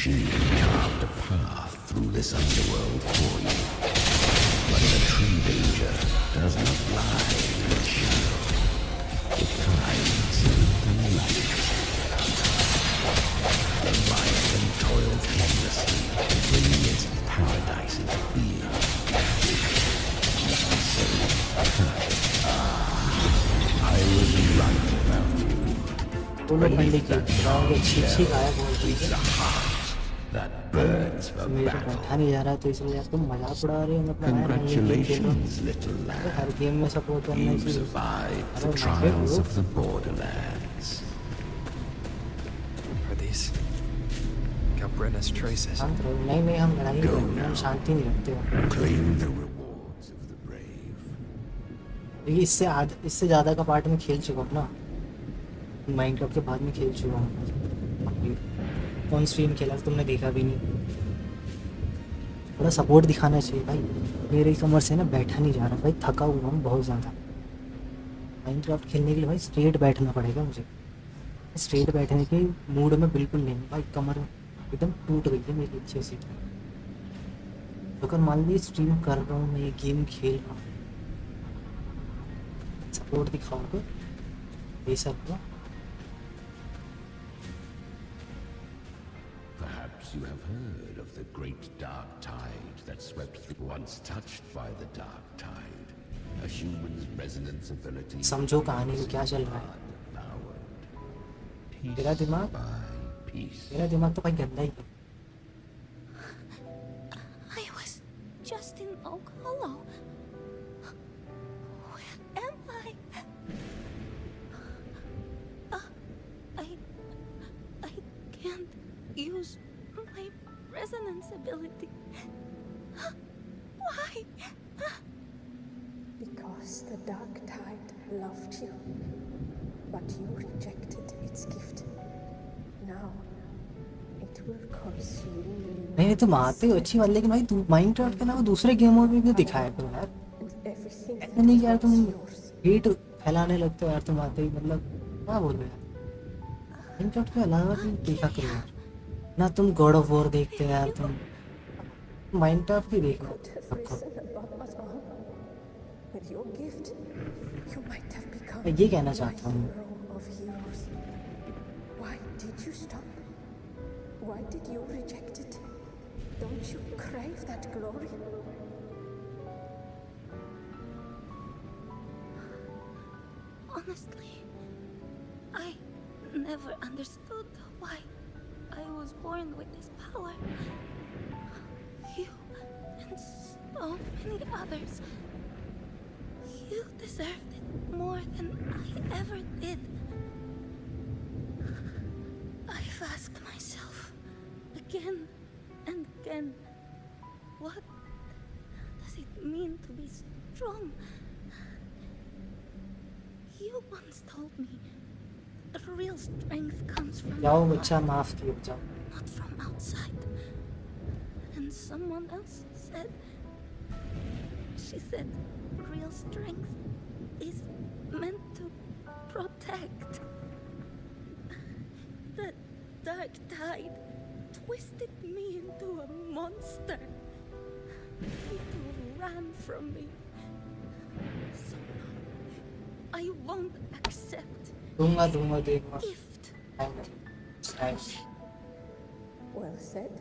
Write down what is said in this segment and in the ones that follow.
machine carved a path through this underworld for you. But the true danger does not lie in its shadow. It hides in the light. The Leviathan toiled endlessly to bring its paradise into being. So, I was right about you. Beneath that dark shell beats a heart that burns for battle. नहीं जा रहा तो इसलिए यार तुम मजाक उड़ा रहे हो मतलब Congratulations, little हर lad. गेम में सपोर्ट करना You चाहिए survived the trials of the borderlands. Are these Galbrena's traces? शांत रहो नहीं हम लड़ाई नहीं करते हम शांति नहीं रखते हो Claim the rewards of the brave. देखिए इससे ज़्यादा का पार्ट में खेल चुका हूँ ना माइनक्राफ्ट के बाद में खेल चुका हूँ ऑन स्ट्रीम खेला तुमने देखा भी नहीं थोड़ा सपोर्ट दिखाना चाहिए भाई मेरे कमर से ना बैठा नहीं जा रहा भाई थका हुआ हूँ बहुत ज़्यादा माइनक्राफ्ट खेलने के लिए भाई स्ट्रेट बैठना पड़ेगा मुझे स्ट्रेट बैठने के मूड में बिल्कुल नहीं भाई कमर एकदम टूट गई है मेरी अच्छे से तो अगर मान लीजिए स्ट्रीम कर रहा हूँ मैं ये गेम खेल रहा हूँ सपोर्ट दिखाओगे ये सब को Perhaps you have heard of the great dark tide that swept through once touched by the dark tide. A human's resonance ability. समझो कहानी में क्या चल रहा है तेरा दिमाग तो भाई गंदा ही है I was just in Oak Hollow. Where am I? I can't use my resonance ability. Why? Because the dark tide loved you, but you rejected its gift. Now it will consume you. नहीं तुम आते हो अच्छी बात लेकिन भाई तू Minecraft के अलावा दूसरे गेमों में भी दिखाया करो यार ऐसा नहीं कि यार तुम हेट फैलाने लगते हो यार तुम आते ही मतलब क्या बोल रहे हो यार माइनक्राफ्ट के अलावा भी देखा करो यार ना तुम गॉड ऑफ वॉर देखते हो यार तुम माइनक्राफ्ट भी देखो With your gift, you might have become मैं ये कहना चाहता हूँ hero of heroes. Why did you stop? Why did you reject it? Don't you crave that glory? Honestly, I never understood why I was born with this power. You and so many others. You deserved it more than I ever did. I've asked myself again and again, what does it mean to be strong? You once told me that real strength comes from जाओ बच्चा माफ कियो जाओ not from outside. And someone else said, she said, real strength is meant to protect. The dark tide twisted me into a monster. People ran from me. So now, I won't accept दूंगा देखना gift. Well said.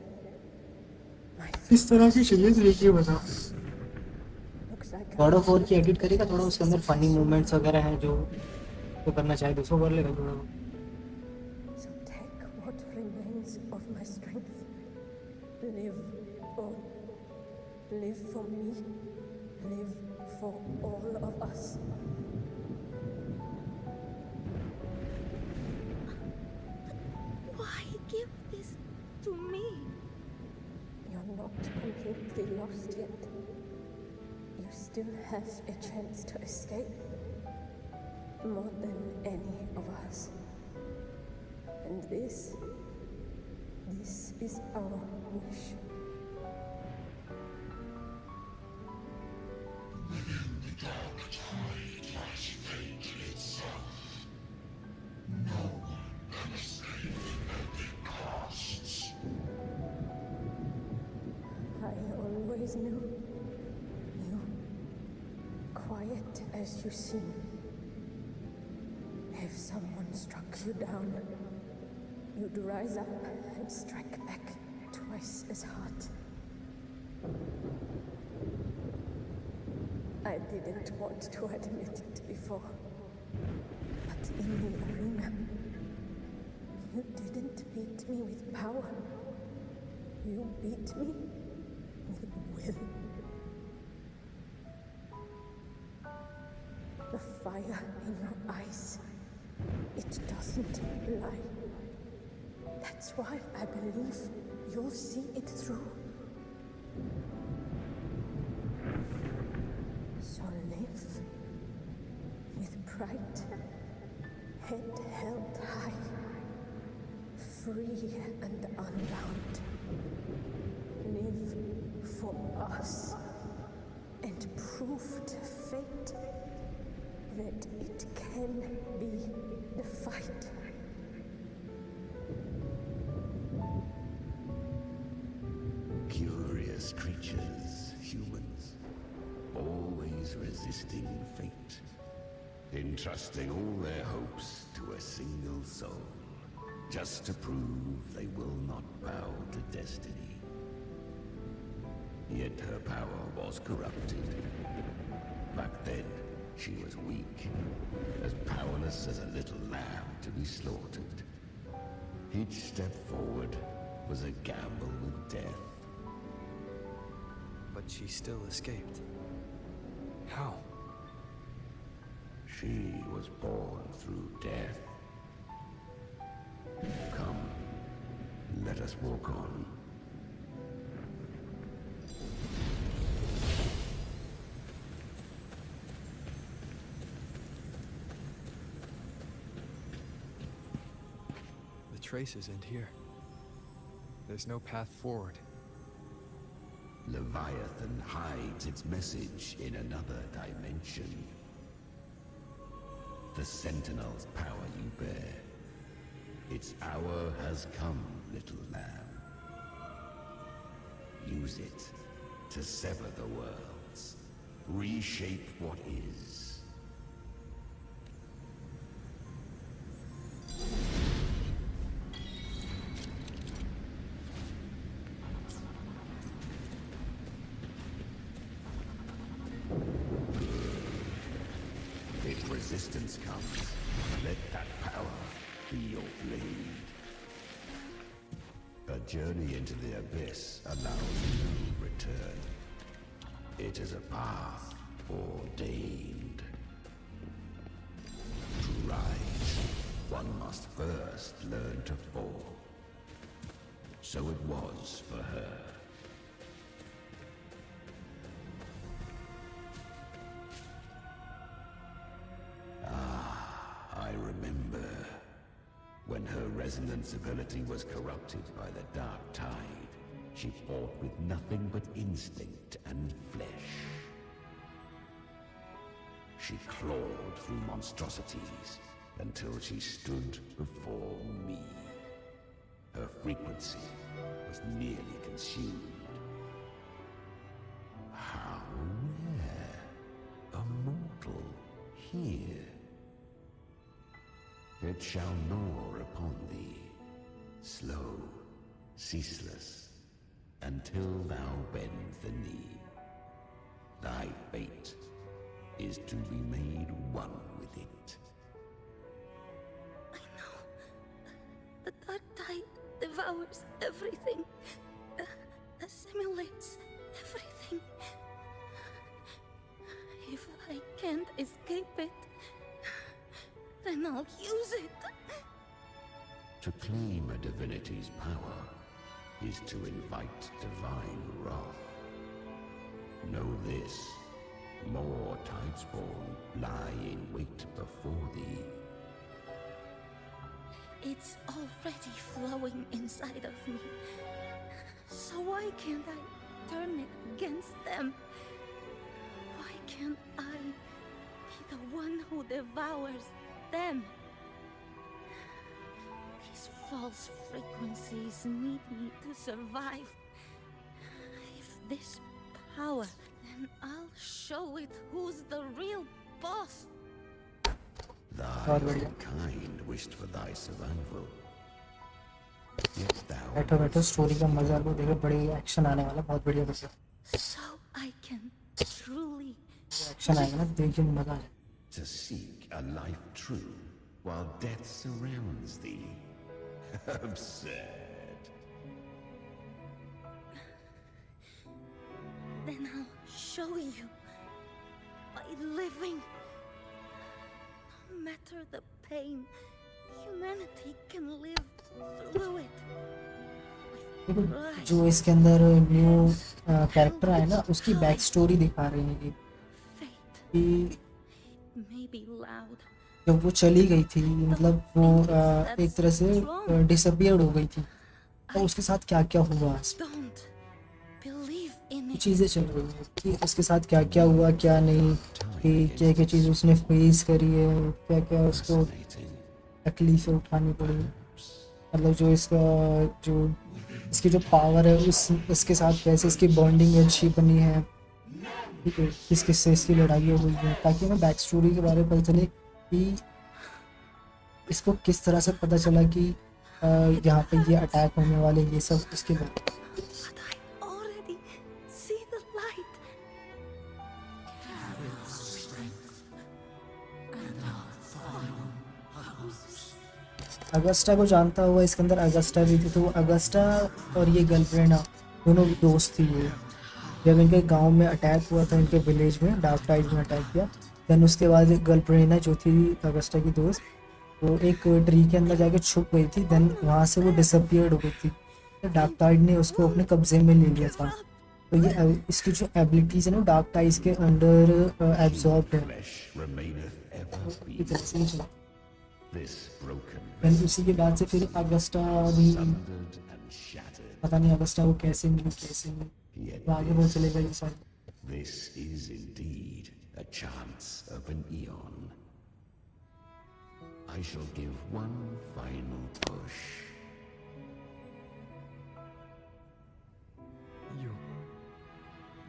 My इस तरह की चीजें देखिए बताओ looks like God of war की edit करेगा थोड़ा उसके अंदर फनी मूवमेंट्स वगैरह हैं जो तो करना चाहे तो उसको कर लेगा थोड़ा so take what remains of my strength. Live on. Live for me. Live for all of us. Why give this to me? You're not completely lost yet. You still have a chance to escape. More than any of us. And this is our wish. The dark tide lies fate itself. No one can escape the epic costs. always knew. You, quiet as you seem. If someone struck you down, you'd rise up and strike back twice as hard. I didn't want to admit it before, but in the arena, you didn't beat me with power. You beat me with will. The fire in your eyes, it doesn't lie. That's why I believe you'll see it through. So live with pride, head held high, free and unbound. Live for us and prove to fate that it can be defied. Curious creatures, humans, always resisting fate, entrusting all their hopes to a single soul, just to prove they will not bow to destiny. Yet her power was corrupted. Back then, she was weak, as powerless as a little lamb to be slaughtered. Each step forward was a gamble with death. But she still escaped. How? She was born through death. Come, let us walk on. The traces end here. There's no path forward. Leviathan hides its message in another dimension. The Sentinel's power you bear. Its hour has come, little lamb. Use it to sever the worlds, reshape what is. If resistance comes, let that power be your blade. A journey into the abyss allows no return. It is a path ordained. To rise, one must first learn to fall. So it was for her. I remember when her resonance ability was corrupted by the dark tide. She fought with nothing but instinct and flesh. She clawed through monstrosities until she stood before me. Her frequency was nearly consumed. How rare! A mortal here. It shall gnaw upon thee, slow, ceaseless, until thou bend the knee. Thy fate is to be made one with it. I know. The dark tide devours everything, assimilates everything. If I can't escape it, then I'll use it. To claim a divinity's power is to invite divine wrath. Know this, more Tidespawn lie in wait before thee. It's already flowing inside of me. So why can't I turn it against them? Why can't I be the one who devours them? These false frequencies need me to survive. If this power, then I'll show it who's the real boss. Thy own kind wished for thy survival. Yet thou बैठो बैठो, story का मजा लो, देखो बड़ी action आने वाला, बहुत बढ़िया बढ़िया So I can truly action आएगा ना, देखिए मजा आ जाए। to seek a life true while death surrounds thee. Absurd. Then I'll show you by living. No matter the pain, humanity can live through it. देखो जो इसके अंदर न्यू कैरेक्टर आया ना, उसकी बैक स्टोरी दिखा रही है Fate कि may be loud. जब वो चली गई थी, मतलब वो एक तरह से डिसअपियर्ड हो गई थी, तो उसके साथ क्या क्या हुआ, Don't believe in it. चीज़ें चल रही हैं कि उसके साथ क्या क्या हुआ क्या नहीं, कि क्या क्या चीज़ उसने फेस करी है, क्या क्या उसको तकलीफें उठानी पड़ी, मतलब जो इसकी जो पावर है इसके साथ कैसे इसकी बॉन्डिंग अच्छी बनी है, ठीक है, किस किस से इसकी लड़ाई हुई है, ताकि हमें बैक स्टोरी के बारे में पता चले कि इसको किस तरह से पता चला कि यहाँ पे ये अटैक होने वाले, ये सब इसके बारे में। But I already see the light. Agusta को जानता हुआ इसके अंदर अगस्टा भी थी, तो वो अगस्टा और ये गैल्ब्रेना दोनों दोस्त थी। ये जब इनके गांव में अटैक हुआ था, इनके विलेज में डार्क टाइड में अटैक किया, देन उसके बाद गैल्ब्रेना जो थी अगस्टा की दोस्त, वो एक ट्री के अंदर जाके छुप गई थी, देन वहाँ से वो डिसअपियर्ड हो गई थी, तो डार्क टाइड ने उसको अपने कब्जे में ले लिया था। तो ये इसकी जो एबिलिटीज़ है ना डार्क टाइड के अंडर एब्जॉर्ब है, Flesh remaineth ever इसी तरह से ही चला। this broken देन उसी के बाद से फिर अगस्टा भी, sundered and shattered. पता नहीं अगस्टा को कैसे मिली Yet तो आगे बहुत चलेगा ये सारी। this is indeed a chance of an eon. I shall give one final push.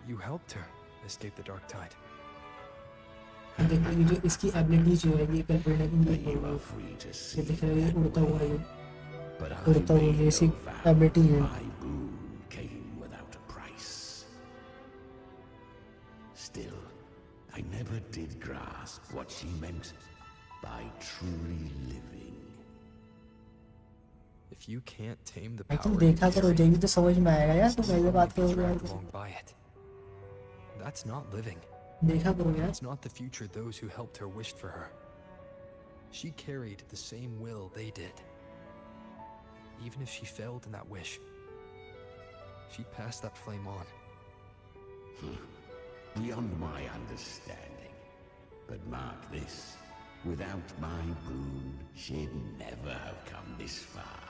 You helped her escape the dark tide. देखो ये जो इसकी एबिलिटी जो है ये गैल्ब्रेना की You ये are free to ये see, दिख रहा है, ये उड़ता हुआ ये but I उड़ता हुआ made ये इसकी no vow. एबिलिटी है। My boon came without a price. Still, I never did grasp what she meant by truly living. If you can't tame the भाई तुम power, देखा करो, जब भी तो समझ में आएगा यार, तुम ऐसे बात करो यार, dragged along by it. That's not living. देखा करो यार। It's not the future those who helped her wished for her. She carried the same will they did. Even if she failed in that wish, she passed that flame on. Beyond my understanding. But mark this, without my boon, she'd never have come this far.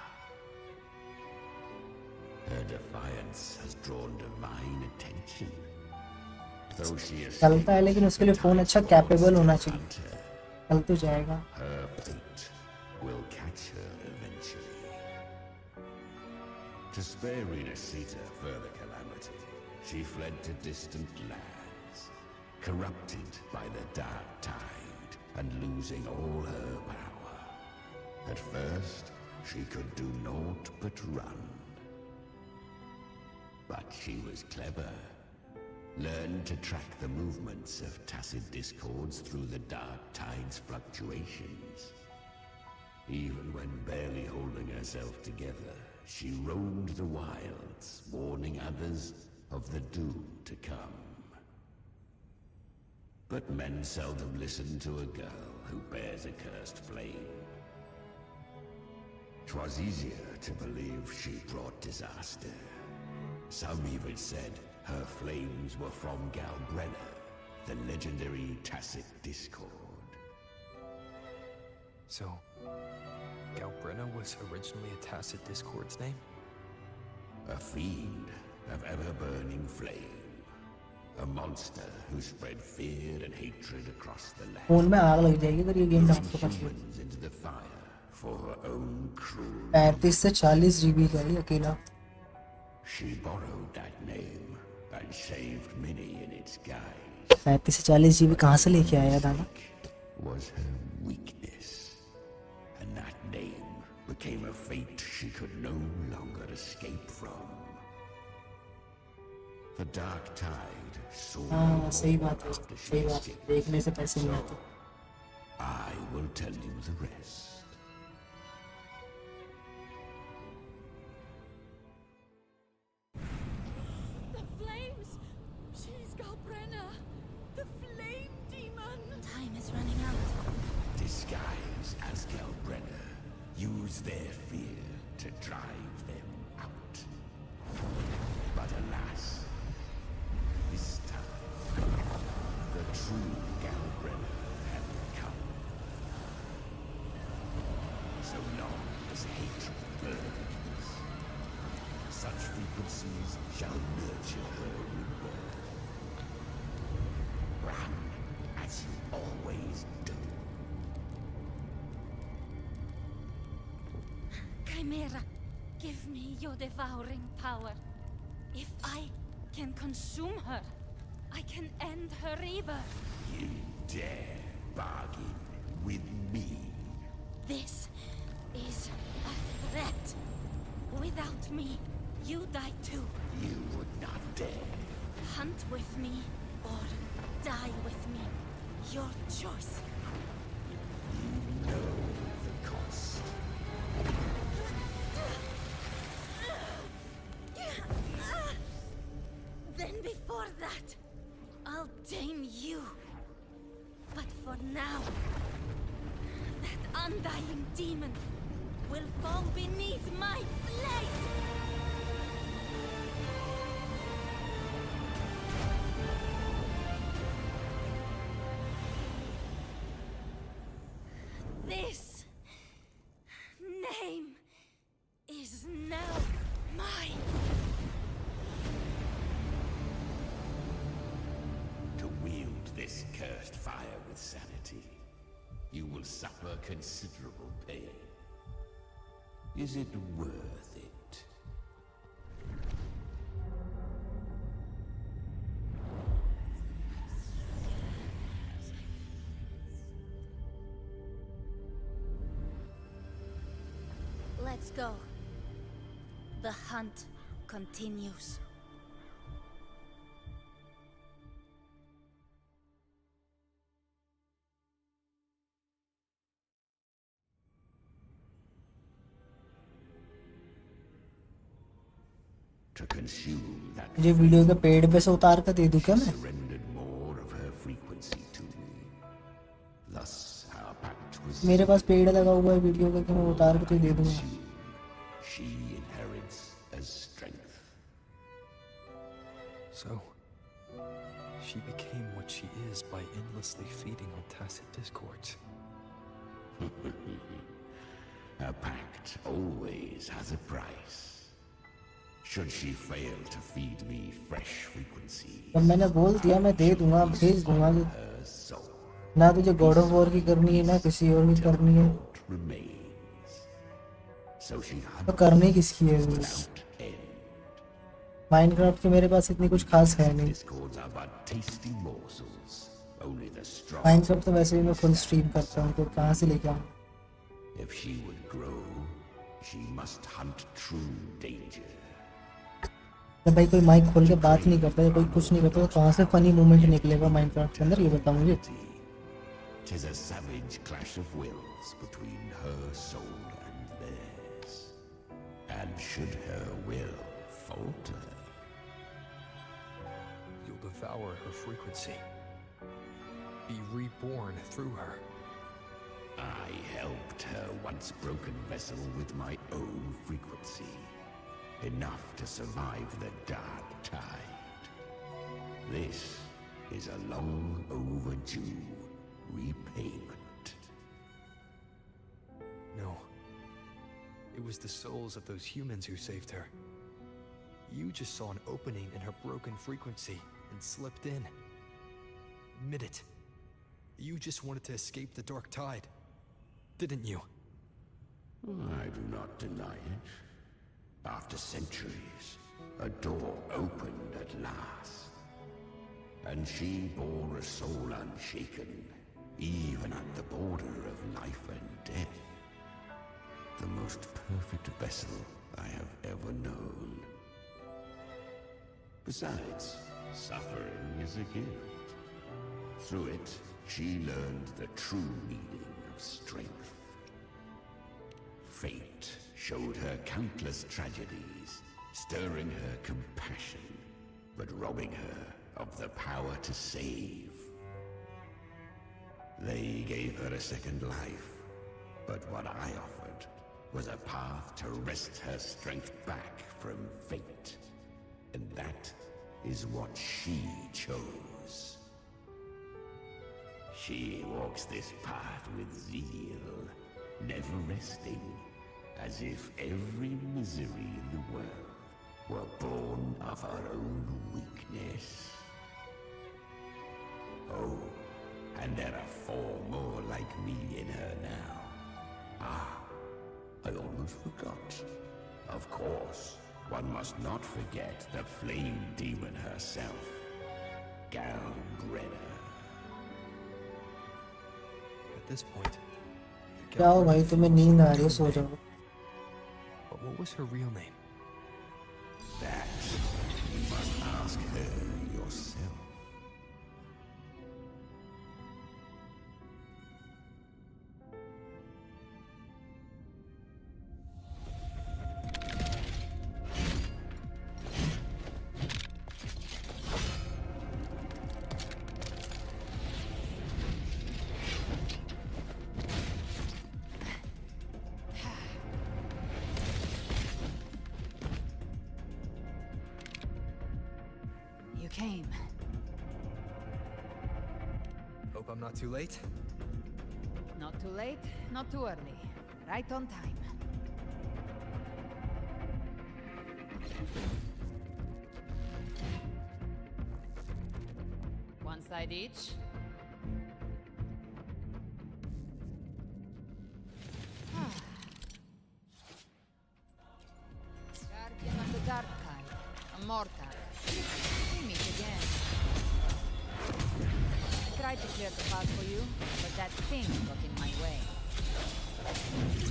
Her defiance has drawn divine attention. Though she is चलता है लेकिन उसके लिए phone अच्छा capable होना चाहिए, चल तो जाएगा। her fate will catch her eventually. To spare Renasita further calamity, she fled to distant lands, corrupted by the dark tide and losing all her power. At first, she could do naught but run. But she was clever. Learned to track the movements of tacit discords through the dark tide's fluctuations. Even when barely holding herself together, she roamed the wilds, warning others of the doom to come. But men seldom listen to a girl who bears a cursed flame. 'Twas easier to believe she brought disaster. Some even said her flames were from Galbrena, the legendary tacit discord. So, Galbrena was originally a tacit discord's name? A fiend of ever-burning flame. A monster who spread fear and hatred across the land. Phone में आग लग जाएगी अगर ये game down तो कर लिया। Humans into the fire for her own cruel. 35 से 40 GB का ही अकेला। She borrowed that name and saved many in its guise. 35 से 40 GB कहाँ से लेके आया दादा? Was her weakness, and that name became a fate she could no longer escape from. The dark tide saw हाँ सही बात है, after she सही बात है, escaped. देखने से पैसे नहीं आते. I will tell you the rest. The flames! She's Galbrena! The flame demon! Time is running out. Disguised as Galbrena, use their fear to drive them out. But alas, this time, the true Galbrena had come. So long as hatred burns, such frequencies shall nurture her rebirth. Run as you always do. Chimera, give me your devouring power. If I can consume her, I can end her rebirth. You dare bargain with me? This is a threat. Without me, you die too. You would not dare. Hunt with me or die with me. Your choice. You know the cost. Then before that, I'll tame you. But for now, that undying demon will fall beneath my blade. This name is now mine. To wield this cursed fire with sanity, you will suffer considerable pain. Is it worth it? Let's go. The hunt continues. To consume that मुझे video के पेड़ पे से उतार कर दे दूं क्या मैं? surrendered more of her frequency to me. Thus, our pact was मेरे पास पेड़ लगा हुआ है वीडियो का कि मैं उतार के तुझे दे दूंगा. consumed. She inherits as strength. So, she became what she is by endlessly feeding on tacit discords. A pact always has a price. Should she fail to feed me fresh frequencies, जब मैंने बोल दिया मैं दे दूंगा, भेज दूंगा. her soul ना तुझे गॉड ऑफ वॉर की करनी है ना किसी और की करनी है. remains. So she तो hunts करनी किसकी है? without end. माइनक्राफ्ट के मेरे पास इतनी कुछ खास है नहीं. Discords are but tasty morsels. Only the strong. Minecraft तो वैसे भी मैं फुल स्ट्रीम करता हूँ, तो कहाँ से लेके आऊँ? If she would grow, she must hunt true danger. जब भाई कोई माइक खोल के बात नहीं करता या कोई कुछ नहीं करता तो कहाँ से फनी मोमेंट निकलेगा माइनक्राफ्ट के अंदर, ये बता मुझे. 'Tis a savage clash of wills between her soul and theirs. And should her will falter, You'll devour her frequency. Be reborn through her. I helped her once broken vessel with my own frequency. Enough to survive the dark tide. This is a long overdue repayment. No. It was the souls of those humans who saved her. You just saw an opening in her broken frequency and slipped in. Admit it. You just wanted to escape the dark tide, didn't you? I do not deny it. After centuries, A door opened at last, and she bore a soul unshaken, even at the border of life and death. The most perfect vessel I have ever known. Besides, suffering is a gift. Through it, she learned the true meaning of strength. Fate showed her countless tragedies, stirring her compassion, but robbing her of the power to save. They gave her a second life, but what I offered was a path to wrest her strength back from fate. And that is what she chose. She walks this path with zeal, never resting, as if every misery in the world were born of her own weakness. Oh, and there are 4 more like me in her now. Ah, I almost forgot. Of course, one must not forget the flame demon herself, Galbrena. At this point, जाओ भाई, तुम्हें नींद आ रही है, सो जाओ. But what was her real name? That you must ask her yourself. You came. Hope I'm not too late. Not too late, not too early. Right on time. One side each. Guardian of the Dark Tide, a mortar. We meet again. I tried to clear the path for you, but that thing got in my way.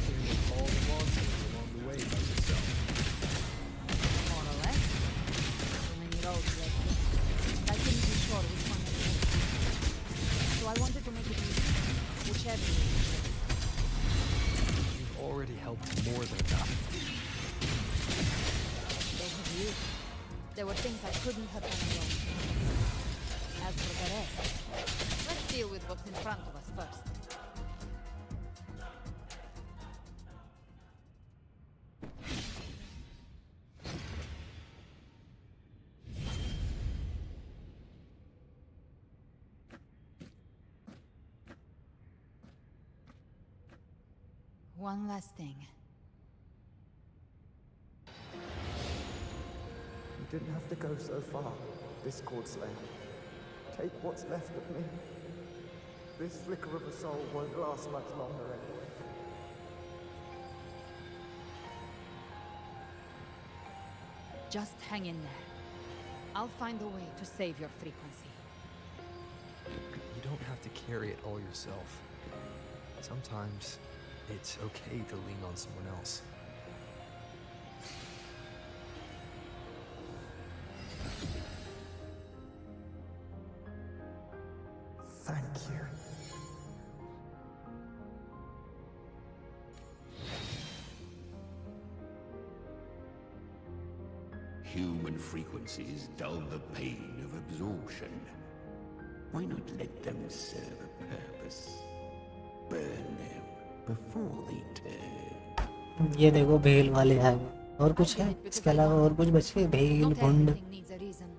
Clearing all the monsters along the way by yourself. More or less. So many roads left. And I couldn't be sure which one to take. So I wanted to make it easy. Whichever you choose. You've already helped more than enough. So have you. There were things I couldn't have done alone. As for the rest, let's deal with what's in front of us first. One last thing. You didn't have to go so far, Discord Slayer. Take what's left of me. This flicker of a soul won't last much longer anyway. Just hang in there. I'll find a way to save your frequency. You don't have to carry it all yourself. Sometimes it's okay to lean on someone else. Thank you. Human frequencies dull the pain of absorption. Why not let them serve a purpose? Burn them before they turn. ये देखो भेल वाले आए हुए. और कुछ है इसके अलावा? और कुछ बचे? भेल, Not भुंड. everything needs a reason.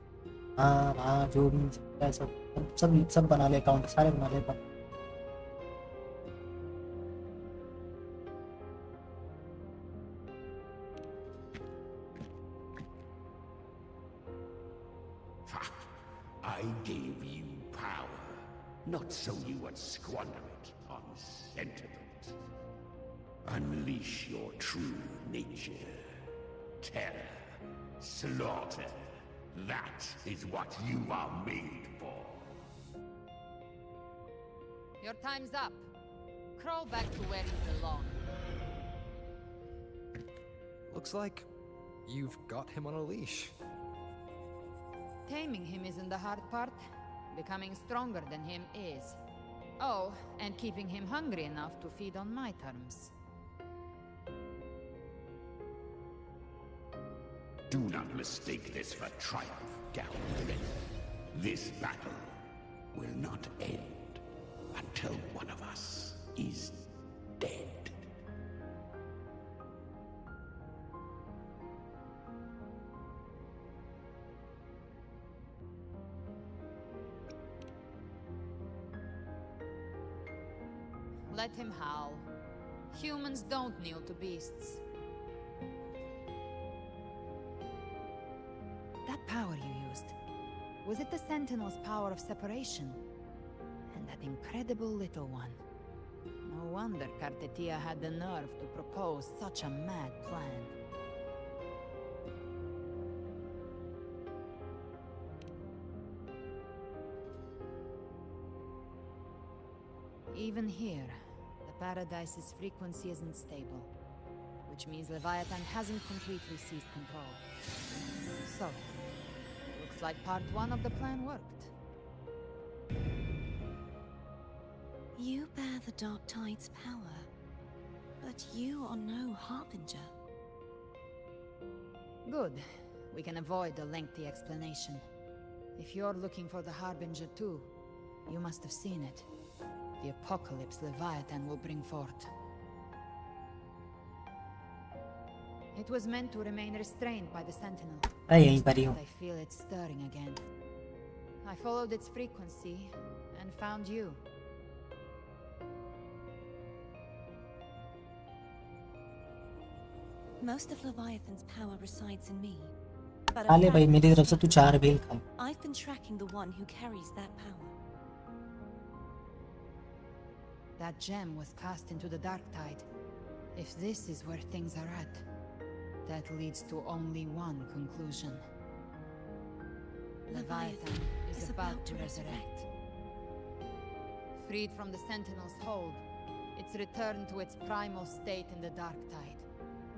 हाँ हाँ, जो भी है सब बना ले अकाउंट, सारे बना ले. I gave you power, not so you would squander it on sentiment. Unleash your true nature, terror, Slaughter. That is what you are made for. Your time's up. Crawl back to where you belong. Looks like you've got him on a leash. Taming him isn't the hard part. Becoming stronger than him is. Oh, and keeping him hungry enough to feed on my terms. Do not mistake this for triumph, Galbrena. This battle will not end until one of us is dead. Let him howl. Humans don't kneel to beasts. That power you used, was it the Sentinel's power of separation? And that incredible little one. No wonder Cartetia had the nerve to propose such a mad plan. Even here, the Paradise's frequency isn't stable, which means Leviathan hasn't completely seized control. So, looks like part 1 of the plan worked. You bear the Dark Tide's power, but you are no Harbinger. Good. We can avoid a lengthy explanation. If you're looking for the Harbinger too, you must have seen it. The apocalypse Leviathan will bring forth. It was meant to remain restrained by the Sentinel. मैं यहीं पर ही हूँ. I feel it stirring again. I followed its frequency and found you. Most of Leviathan's power resides in me. But खा ले भाई, मेरी तरफ से तू 4 बेल खा. I've been tracking the one who carries that power. That gem was cast into the Dark Tide. If this is where things are at, that leads to only one conclusion. Leviathan is about to resurrect. Freed from the Sentinel's hold, it's returned to its primal state in the Dark Tide,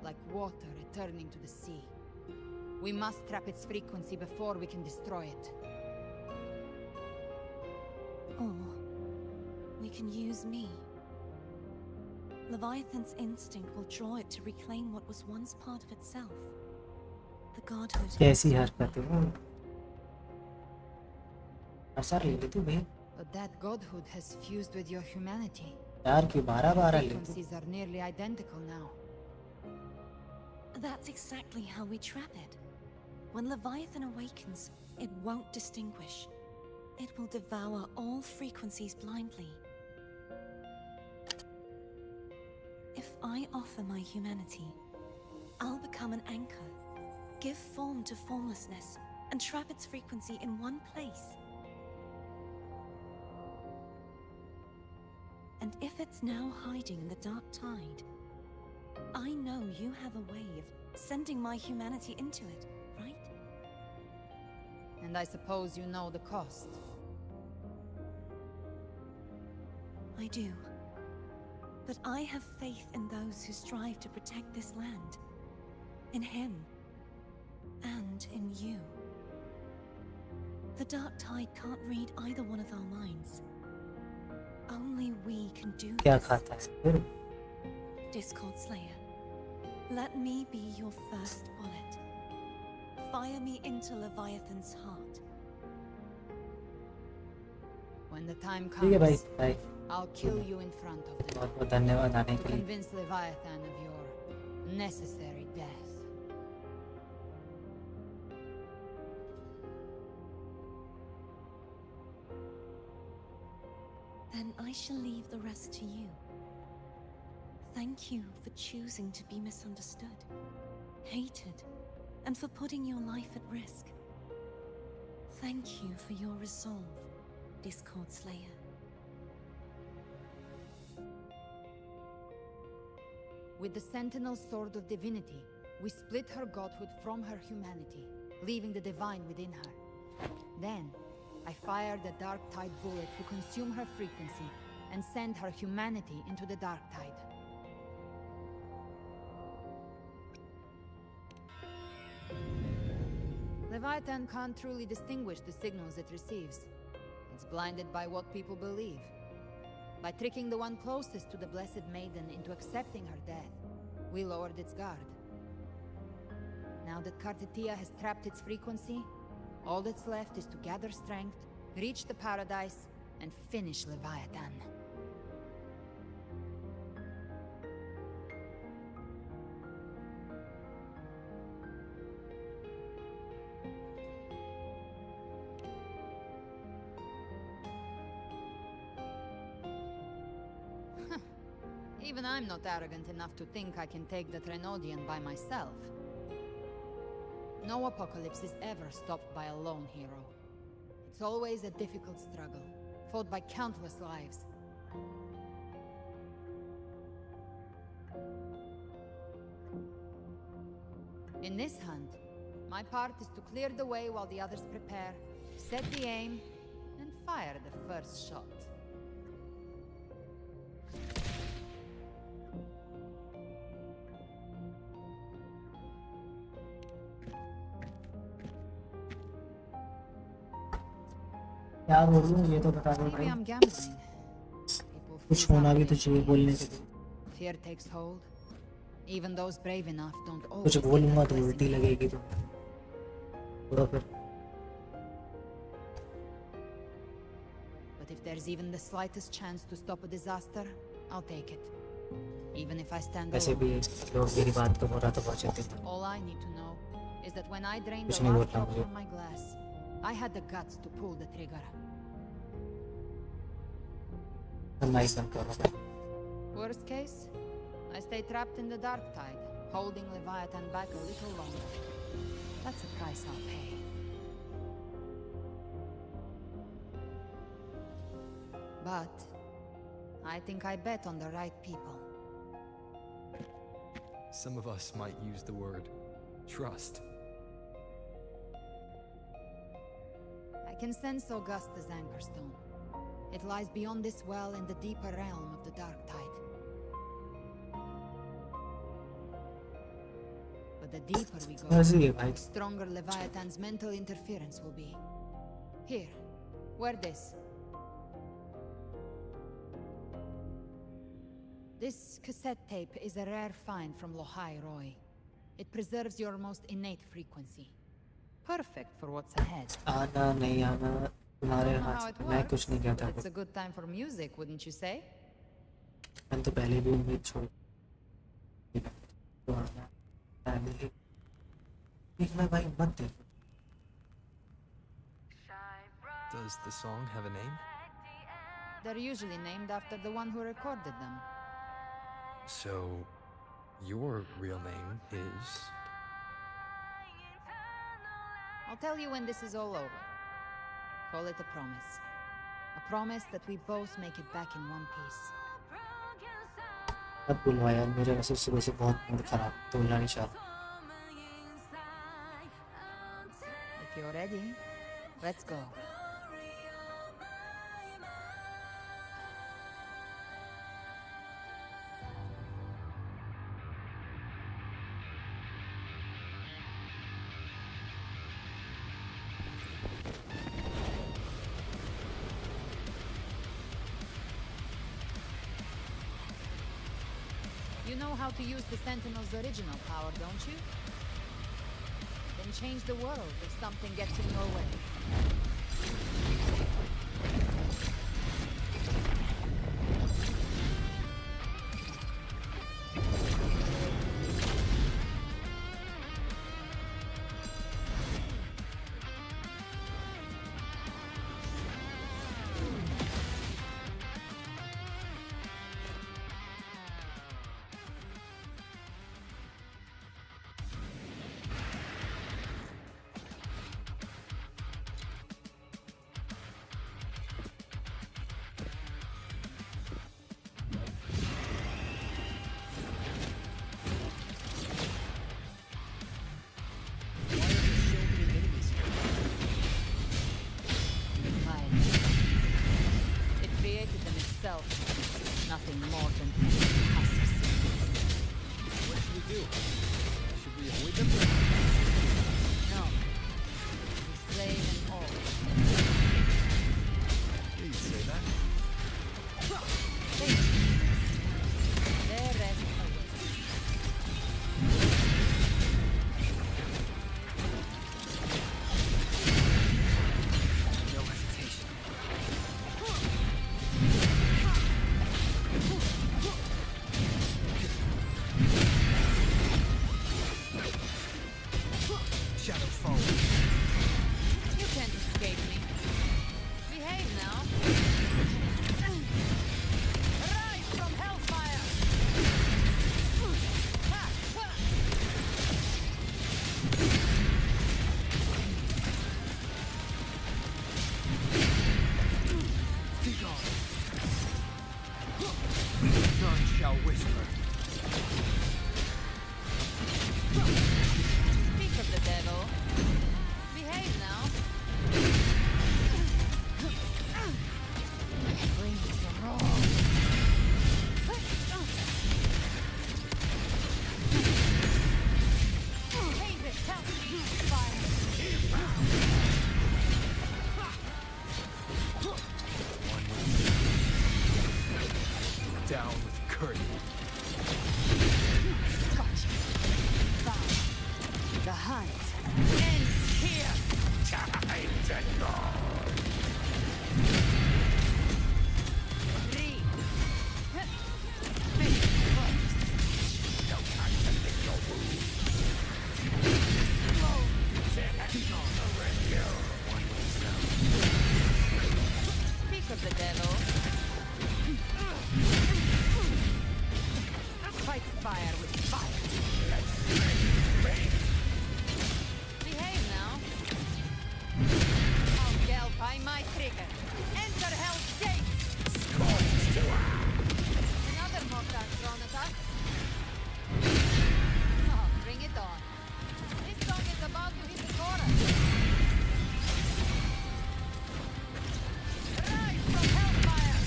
like water returning to the sea. We must trap its frequency before we can destroy it. Or we can use me. Leviathan's instinct will draw it to reclaim what was once part of itself. The godhood. कैसी हरकत है? असर ले ले तू भाई. But that godhood has fused with your humanity. यार क्यों 12-12 ले तू? Frequencies are nearly identical now. That's exactly how we trap it. When Leviathan awakens, it won't distinguish. It will devour all frequencies blindly. If I offer my humanity, I'll become an anchor, give form to formlessness, and trap its frequency in one place. And if it's now hiding in the Dark Tide, I know you have a way of sending my humanity into it, right? And I suppose you know the cost. I do. But I have faith in those who strive to protect this land. In him. And in you. The Dark Tide can't read either one of our minds. Only we can do क्या this. खाता है फिर? Discord Slayer, let me be your first bullet. Fire me into Leviathan's heart. When the time ठीक है भाई, comes, bye. I'll kill you in front of them बहुत बहुत धन्यवाद आने to के लिए. convince Leviathan of your necessary death. Then I shall leave the rest to you. Thank you for choosing to be misunderstood, hated, and for putting your life at risk. Thank you for your resolve, Discord Slayer. With the Sentinel's Sword of Divinity, We split her godhood from her humanity, leaving the divine within her. Then, I fired the Dark Tide bullet to consume her frequency and send her humanity into the Dark Tide. Leviathan can't truly distinguish the signals it receives. It's blinded by what people believe. By tricking the one closest to the Blessed Maiden into accepting her death, we lowered its guard. Now that Kartitia has trapped its frequency, all that's left is to gather strength, reach the paradise, and finish Leviathan. Even I'm not arrogant enough to think I can take the Trenodian by myself. No apocalypse is ever stopped by a lone hero. It's always a difficult struggle, fought by countless lives. In this hunt, my part is to clear the way while the others prepare, set the aim, and fire the first shot. क्या बोलूं ये तो बता दो Maybe भाई I'm gambling. People कुछ freeze होना out भी तो here. चाहिए बोलने के लिए Fear takes hold. Even those brave enough don't कुछ always get बोलूंगा that तो blessing. उल्टी लगेगी तो पूरा फिर But if there's even the slightest chance to stop a disaster, I'll take it. Even if I stand वैसे भी alone. लोग मेरी बात को बुरा तो बहुत चाहते थे All I need to know is that when I drained कुछ the नहीं last बोलना drop मुझे from my glass, I had the guts to pull the trigger. मैं माइक बंद कर रहा हूँ Worst case, I stay trapped in the dark tide, holding Leviathan back a little longer. That's a price I'll pay. But I think I bet on the right people. Some of us might use the word trust. I can sense Augusta's anchorstone. It lies beyond this well in the deeper realm of the dark tide. But the deeper we go, ऐसे ही है भाई the stronger Leviathan's mental interference will be. Here, wear this. This cassette tape is a rare find from Lohai Roy. It preserves your most innate frequency. Perfect for what's ahead. आना नहीं आना तुम्हारे I don't know how हाथ it से मैं works, कुछ नहीं कहता but it's a good time for music, wouldn't you say? मैंने तो पहले भी उम्मीद छोड़ तो आना पहले ही देखना भाई मत देख Does the song have a name? They're usually named after the one who recorded them. So, your real name is... I'll tell you when this is all over. Call it a promise. A promise that we both make it back in one piece. अब बुलवा यार मेरे वैसे सुबह से बहुत mood खराब तो बुलना नहीं चाहता If you're ready, let's go. You know how to use the Sentinel's original power, don't you? Then change the world if something gets in your way. itself. Nothing more than empty husks. What should we do? Should we avoid them? No. We slay them all. Yeah, you'd say that. Their rest awaits. No hesitation. Shadow falls. You can't escape me. Behave now. Rise from hellfire! Ha! Ha! Be gone. None shall whisper. Speak of the devil. Behave now. Bring some roll. Save it, help me, fire. One with down with courage. Gotcha. Found. The hunt ends here. Time to go! Three. Finish first. No time to lick your wounds. Slow. One with sound. Speak of the devil. Fight fire with fire. Behave now. I'll galpie my trigger. Enter Hell's Gate. Another mortar thrown at us. Oh, bring it on. This song is about to hit the chorus. Rise from hellfire.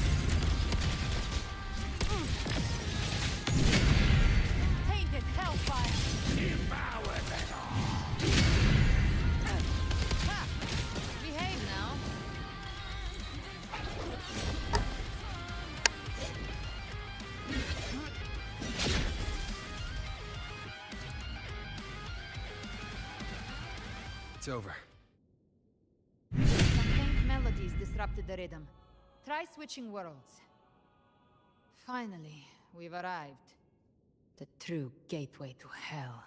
Tainted hellfire. Devour them all! Ha! Behave now. It's over. Some faint melodies disrupted the rhythm. Try switching worlds. Finally, we've arrived. The true gateway to hell.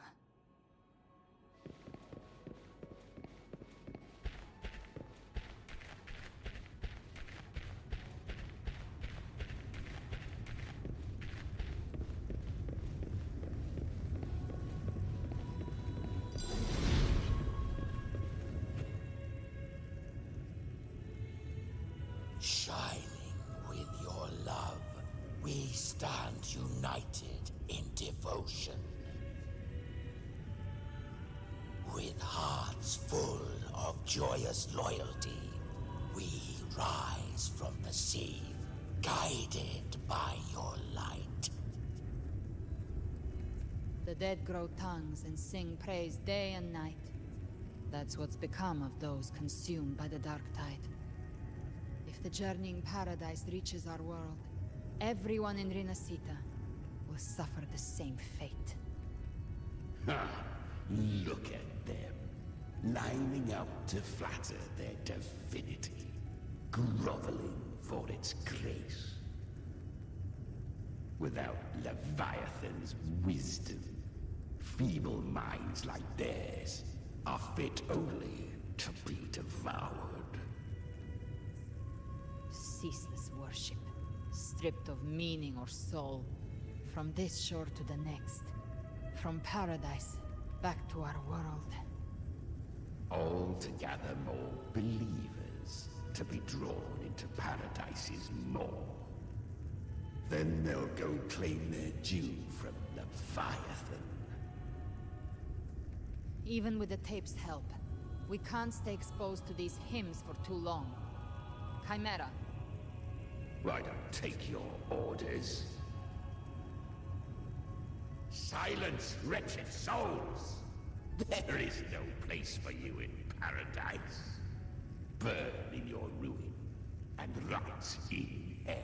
Shining with your love, we stand united in devotion. With hearts full of joyous loyalty, we rise from the sea, guided by your light. The dead grow tongues and sing praise day and night. That's what's become of those consumed by the dark tide. If the journeying paradise reaches our world, everyone in Rinasita will suffer the same fate. Ha! Look at them, lining up to flatter their divinity, groveling for its grace. Without Leviathan's wisdom, feeble minds like theirs are fit only to be devoured. Ceaseless worship, stripped of meaning or soul, from this shore to the next, from paradise back to our world. All to gather more believers to be drawn into Paradise's maw. Then they'll go claim their due from Leviathan. Even with the tape's help, we can't stay exposed to these hymns for too long. Chimera, I don't take your orders. Silence, wretched souls! There is no place for you in paradise. Burn in your ruin, and rot in hell.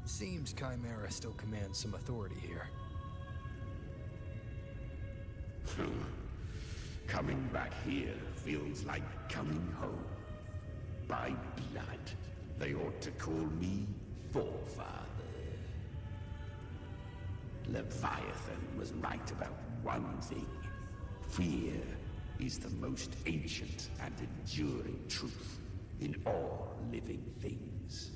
Seems Chimera still commands some authority here. Coming back here feels like coming home. By blood, they ought to call me Forefather. Leviathan was right about one thing. Fear is the most ancient and enduring truth in all living things.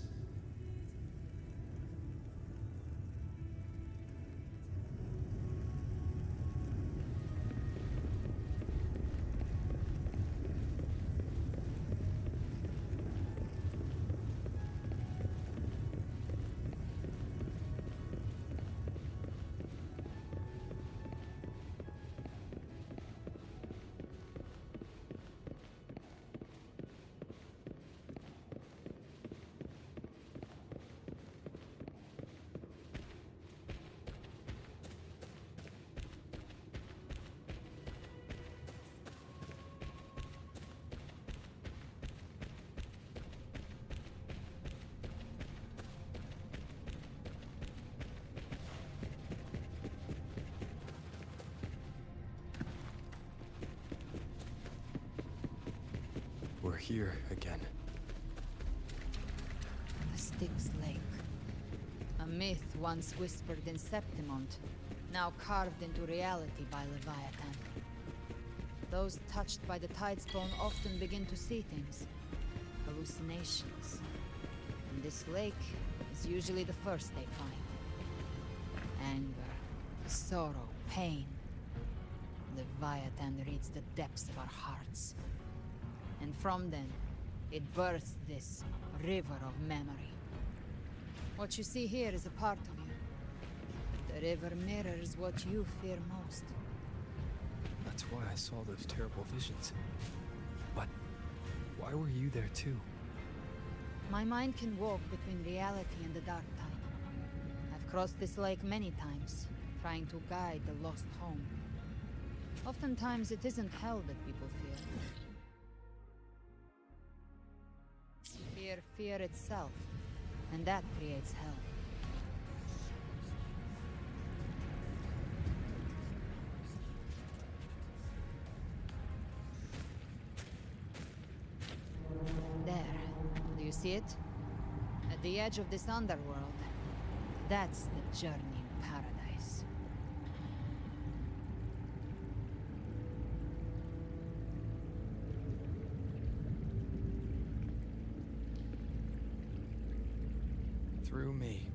We're here again. The Styx Lake. A myth once whispered in Septimont, now carved into reality by Leviathan. Those touched by the Tidestone often begin to see things. Hallucinations. And this lake is usually the first they find. Anger, sorrow, pain. Leviathan reads the depths of our hearts. And from them, it births this river of memory. What you see here is a part of you. The river mirrors what you fear most. That's why I saw those terrible visions. But why were you there too? My mind can walk between reality and the dark tide. I've crossed this lake many times, trying to guide the lost home. Oftentimes it isn't hell that people fear. Fear itself, and that creates hell. There. Do you see it? At the edge of this underworld, that's the journey in paradise. Through me,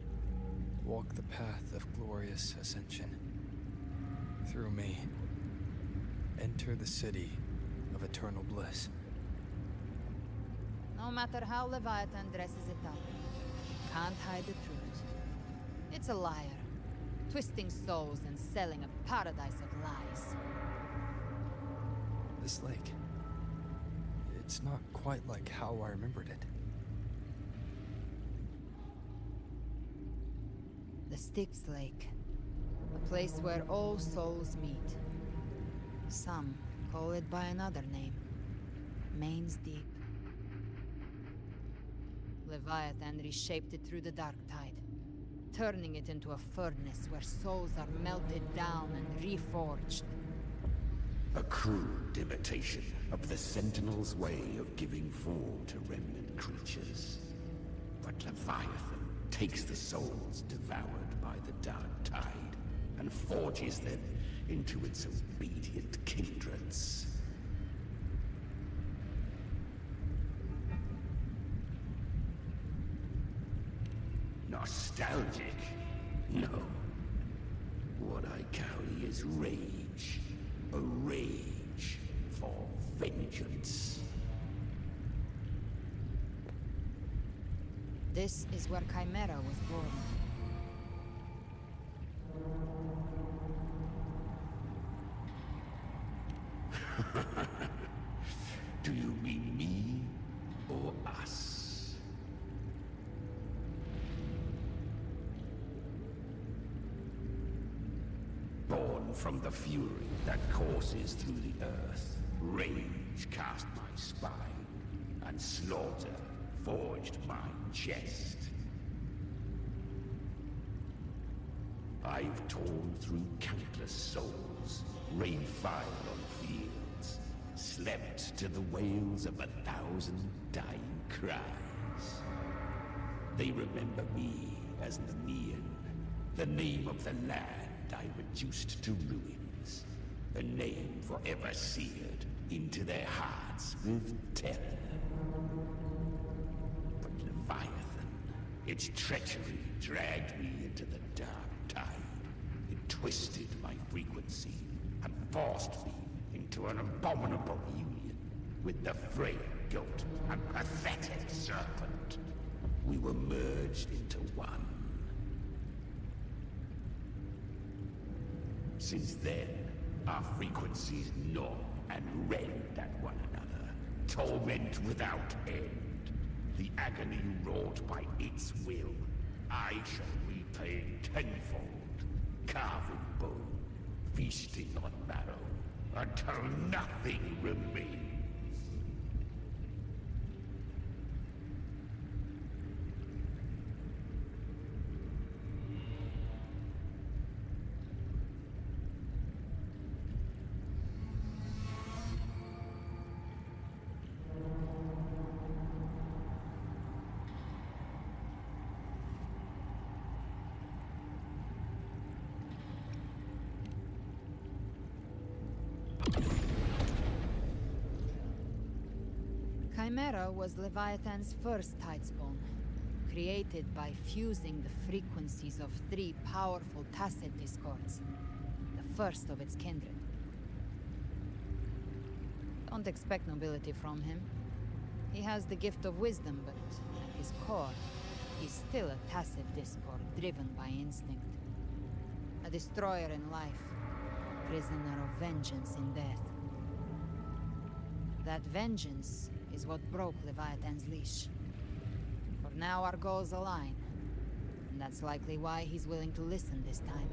walk the path of glorious ascension. Through me, enter the city of eternal bliss. No matter how Leviathan dresses it up, it can't hide the truth. It's a liar, twisting souls and selling a paradise of lies. This lake, it's not quite like how I remembered it. The Styx Lake. A place where all souls meet. Some call it by another name. Main's Deep. Leviathan reshaped it through the dark tide, turning it into a furnace where souls are melted down and reforged. A crude imitation of the Sentinel's way of giving form to remnant creatures. But Leviathan takes the souls devoured by the dark tide and forges them into its obedient kindreds. Nostalgic? No. What I carry is rage. A rage for vengeance. This is where Chimera was born. Do you mean me or us? from the fury that courses through the earth. Rage cast my spine, and slaughter forged my chest. I've torn through countless souls, rained fire on fields, slept to the wails of 1,000 dying cries. They remember me as Nvme, the name of the land I reduced to ruins, a name forever seared into their hearts with terror. But Leviathan, its treachery dragged me into the dark tide. It twisted my frequency and forced me into an abominable union with the frail goat and pathetic serpent. We were merged into one. Since then, our frequencies gnaw and rend at one another, torment without end. The agony wrought by its will, I shall repay tenfold, carving bone, feasting on marrow, until nothing remains. Chimera was Leviathan's first tidespawn, created by fusing the frequencies of 3 powerful tacit discords, the first of its kindred. Don't expect nobility from him. He has the gift of wisdom, but at his core, he's still a tacit discord driven by instinct. A destroyer in life, a prisoner of vengeance in death. That vengeance is what broke Leviathan's leash. For now our goals align, and that's likely why he's willing to listen this time.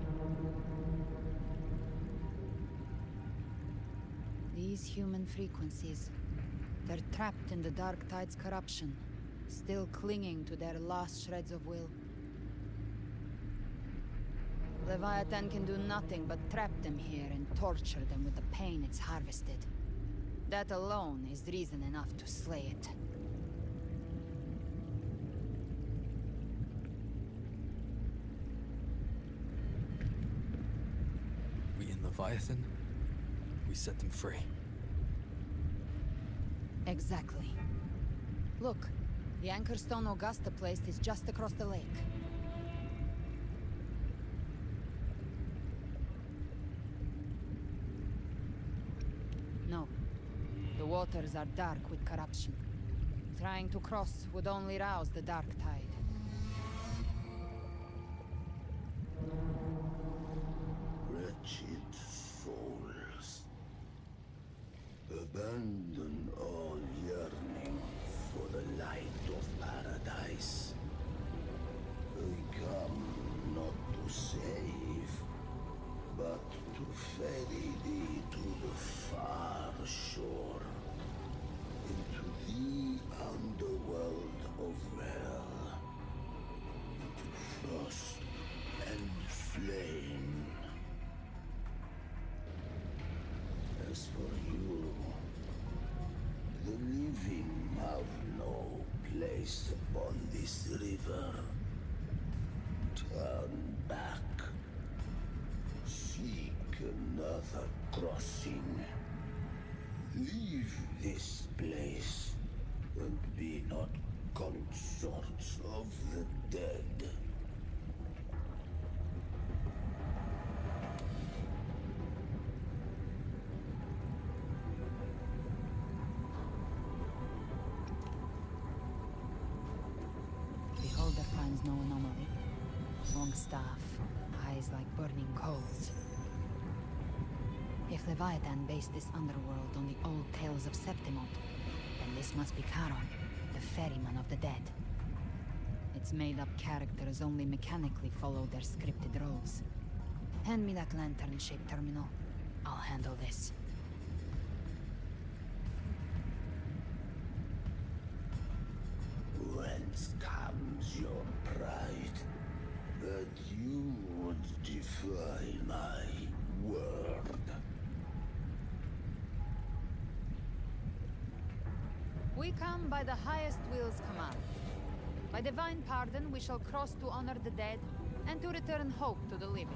These human frequencies, they're trapped in the Dark Tide's corruption, still clinging to their last shreds of will. Leviathan can do nothing but trap them here and torture them with the pain it's harvested. That alone is reason enough to slay it. We in Leviathan, we set them free. Exactly. Look, the anchor stone Augusta placed is just across the lake. No. The waters are dark with corruption. Trying to cross would only rouse the Dark Tide. Wretched souls, abandon all yearning for the light of paradise. We come not to save, but to ferry thee to the far shore, into the underworld of hell, into frost and flame. As for you, the living have no place upon this river. Turn back. Seek another crossing. Leave this place and be not consorts of the dead. Beholder finds no anomaly. Long staff, eyes like burning coals. If Leviathan based this underworld on the old tales of Septimont, then this must be Charon, the ferryman of the dead. Its made-up characters only mechanically follow their scripted roles. Hand me that lantern-shaped terminal. I'll handle this. Whence comes your pride? That you would defy my word? We come by the highest will's command. By divine pardon, we shall cross to honor the dead and to return hope to the living.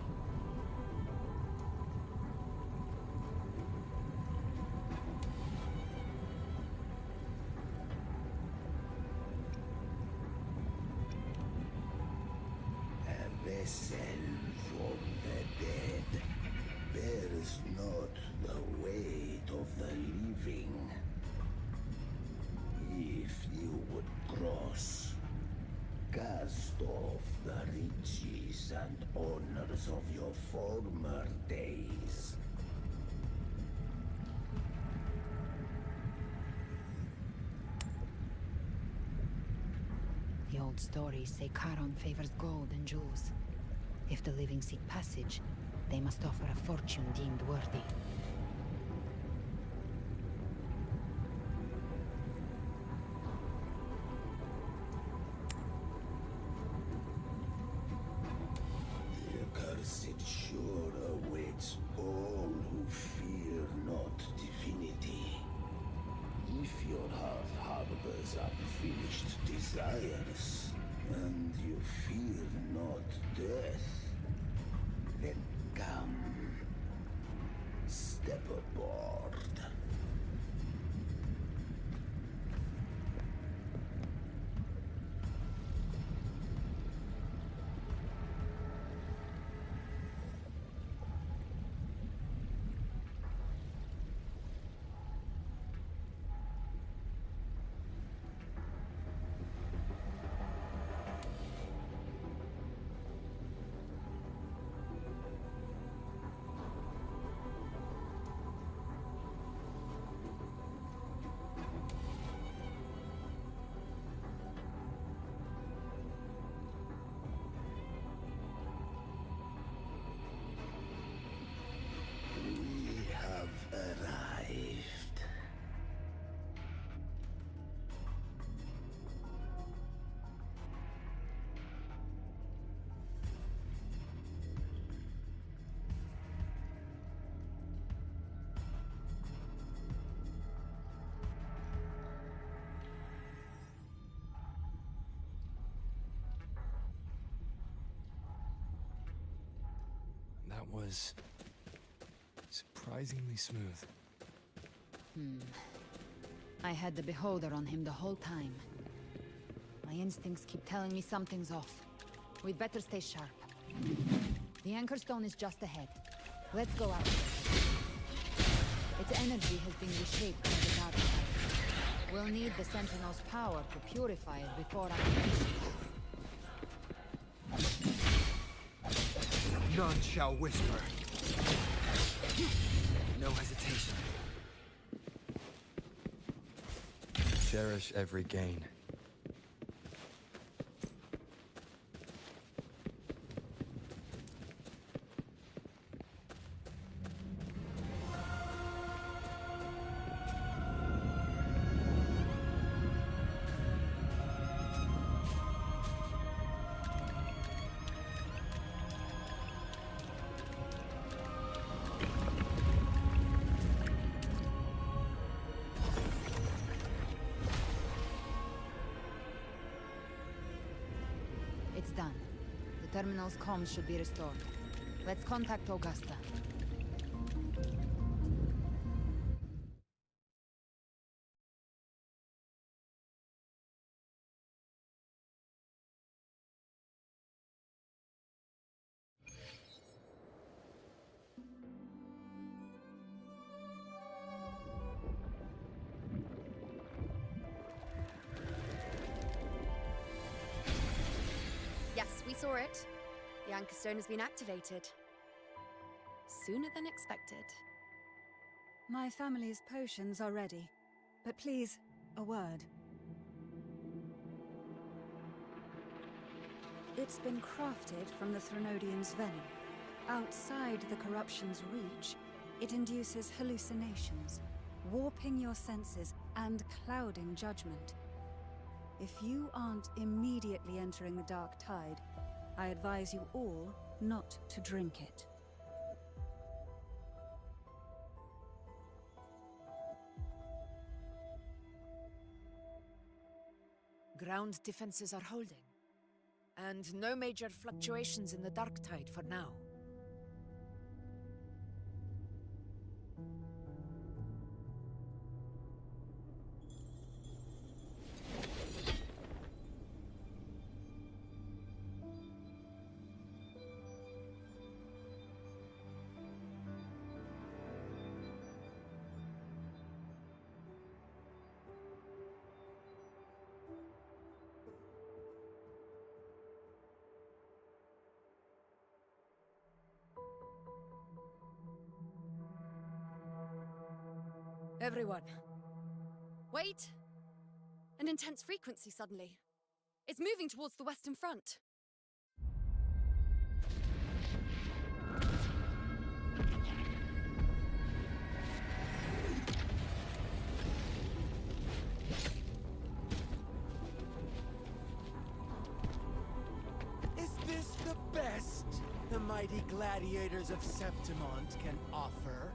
A vessel from the dead bears not the weight of the living. If you would cross, cast off the riches and honors of your former days. The old stories say Charon favors gold and jewels. If the living seek passage, they must offer a fortune deemed worthy. The accursed shore awaits all who fear not divinity. If your heart harbors unfinished desires, and you fear not death, then come, step aboard. We have arrived. That was surprisingly smooth. I had the beholder on him the whole time. My instincts keep telling me something's off. We'd better stay sharp. The anchor stone is just ahead. Let's go out. Its energy has been reshaped by the dark side. We'll need the Sentinel's power to purify it before activation. None shall whisper. No hesitation. Cherish every gain. It's done. The terminal's comms should be restored. Let's contact Augusta. Yes, we saw it. The anchor stone has been activated. Sooner than expected. My family's potions are ready. But please, a word. It's been crafted from the Threnodian's venom. Outside the corruption's reach, it induces hallucinations, warping your senses and clouding judgment. If you aren't immediately entering the dark tide, I advise you all not to drink it. Ground defenses are holding, and no major fluctuations in the dark tide for now. Everyone. Wait! An intense frequency suddenly. It's moving towards the Western Front. Is this the best the mighty gladiators of Septimont can offer?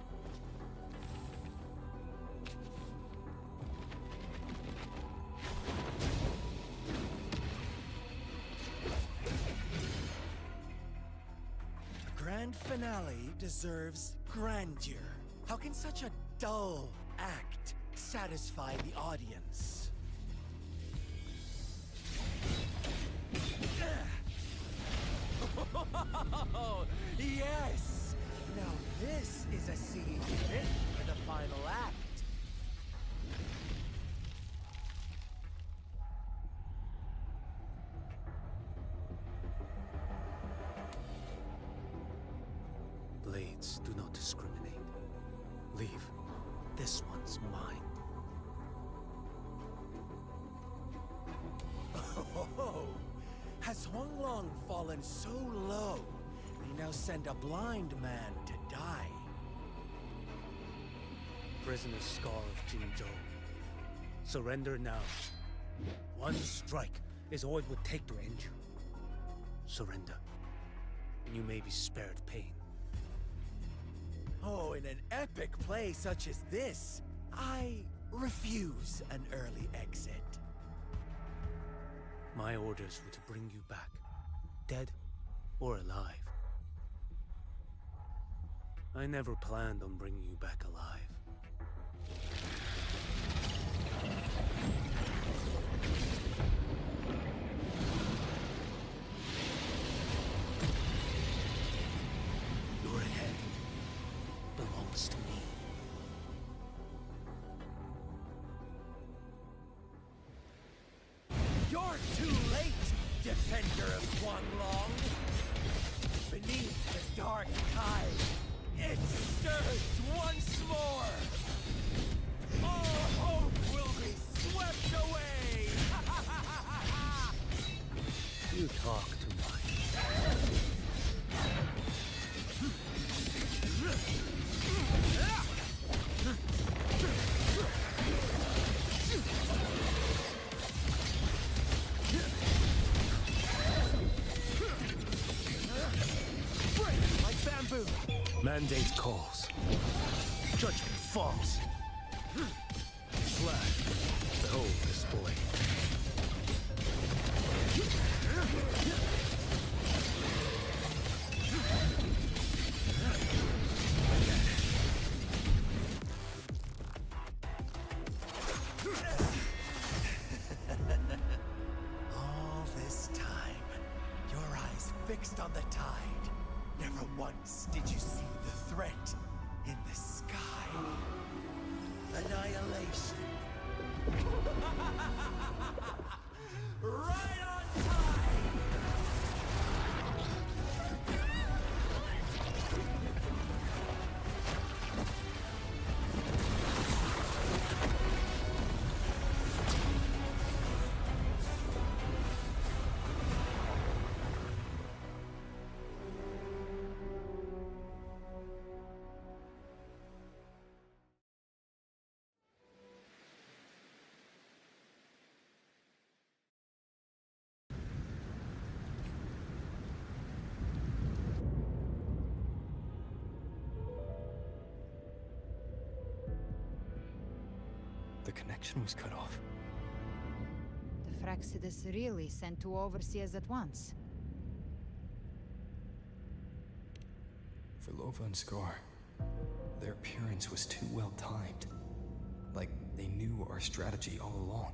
Grand finale deserves grandeur. How can such a dull act satisfy the audience? Oh, yes! Now this is a scene fit for the final act. Blades do not discriminate. Leave. This one's mine. Oh, has Huanglong fallen so low, they now send a blind man to die? Prisoner's Scar of Jinzhou. Surrender now. One strike is all it would take to end you. Surrender, and you may be spared pain. Oh, in an epic play such as this, I refuse an early exit. My orders were to bring you back, dead or alive. I never planned on bringing you back alive. Your head belongs to me. You're too late, defender of Huanglong! Beneath the dark tide, it stirs once more! All hope will be swept away! You talk too much. Break like bamboo! Mandate calls. Judgment falls. Flash. Behold this boy. All this time, your eyes fixed on the tide. Never once did you see the threat in the sky. Annihilation. Right on time! connection was cut off. The Fraxidus really sent two overseers at once. For Lova and Scar, their appearance was too well timed. Like they knew our strategy all along.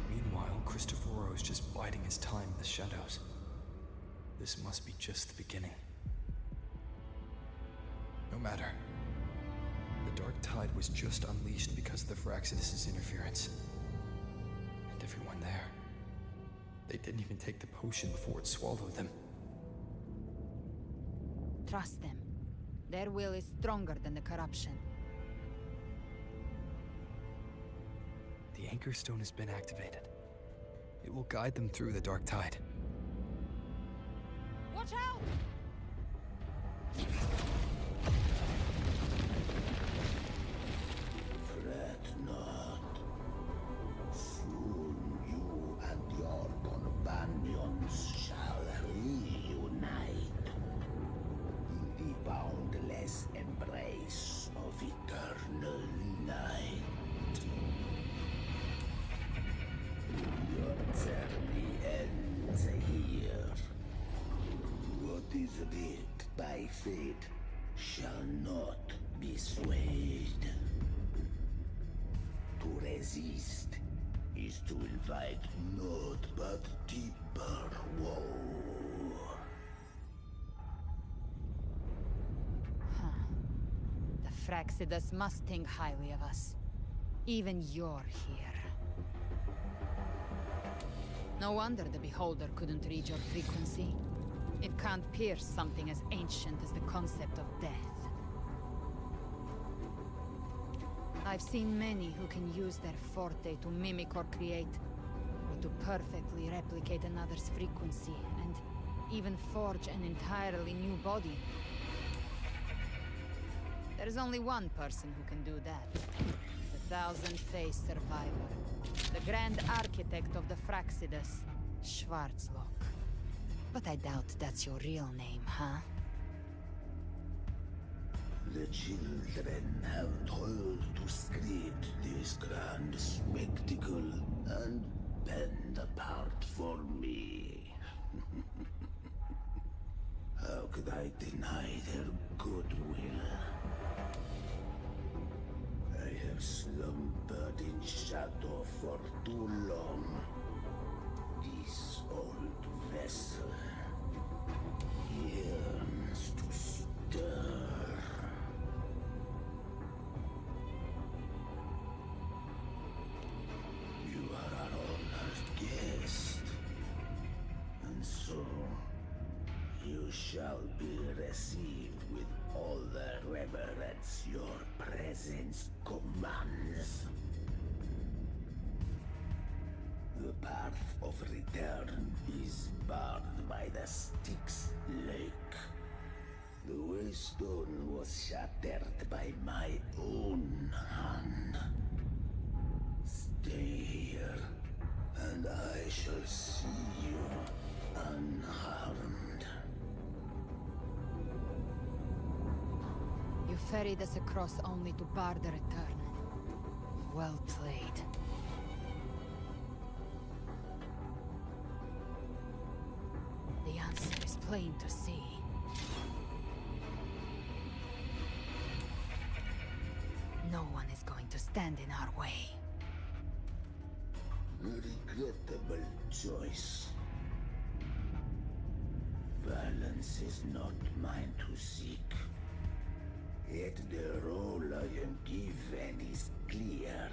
Meanwhile, Cristoforo is just biding his time in the shadows. This must be just the beginning. No matter. The Dark Tide was just unleashed because of the Fraxidus' interference. And everyone there. They didn't even take the potion before it swallowed them. Trust them. Their will is stronger than the corruption. The Anchor Stone has been activated. It will guide them through the Dark Tide. Watch out! Fret not. Soon you and your companions shall reunite in the boundless embrace of eternal night. Your journey ends here. What is writ by fate shall not be swayed. To resist is to invite naught but deeper woe. The Fraxidus must think highly of us. Even you're here. No wonder the Beholder couldn't read your frequency. It can't pierce something as ancient as the concept of death. I've seen many who can use their forte to mimic or create, or to perfectly replicate another's frequency, and even forge an entirely new body. There's only one person who can do that. The Thousand-Faced Survivor. The Grand Architect of the Fraxidus, Schwarzlock. But I doubt that's your real name, huh? The children have toiled to script this grand spectacle and bend apart for me. How could I deny their goodwill? I have slumbered in shadow for too long. This old vessel yearns to stir. You are our honored guest, and so you shall be received with all the reverence your presence commands. The path of return is barred by the Styx Lake. The waystone was shattered by my own hand. Stay here, and I shall see you unharmed. You ferried us across only to bar the return. Well played. The answer is plain to see. No one is going to stand in our way. A regrettable choice. Violence is not mine to seek. Yet the role I am given is clear.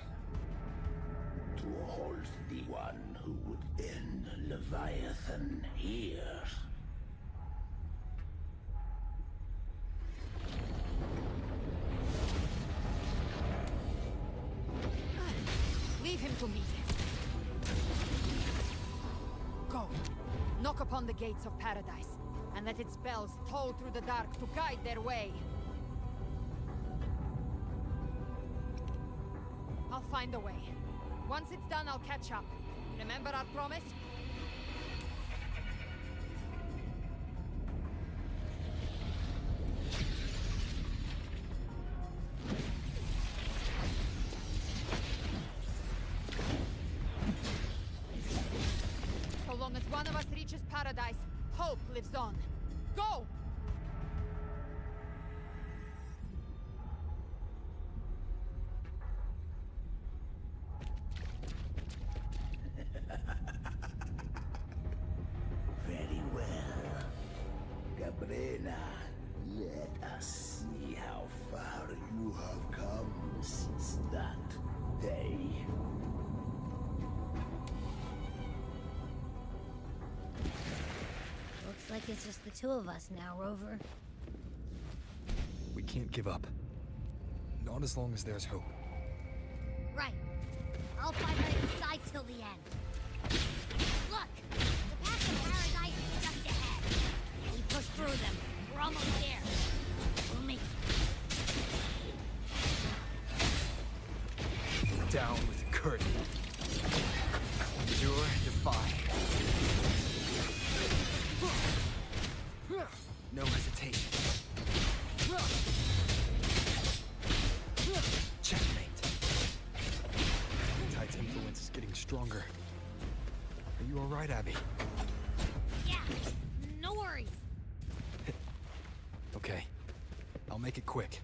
To hold the one who would end Leviathan here. Leave him to me. Go. Knock upon the gates of paradise, and let its bells toll through the dark to guide their way. I'll find a way. Once it's done, I'll catch up. Remember our promise? one of us reaches paradise, hope lives on. Go! Very well. Galbrena, let us see how far you have come since that day. Looks like it's just the two of us now, Rover. We can't give up. Not as long as there's hope. Right. I'll fight by your side till the end. Look! The path to paradise is just ahead. We push through them. We're almost there. We'll make it. Down with the curtain. Endure and defy. No hesitation. Checkmate. Tide's influence is getting stronger. Are you alright, Abby? Yeah, no worries. Okay. I'll make it quick.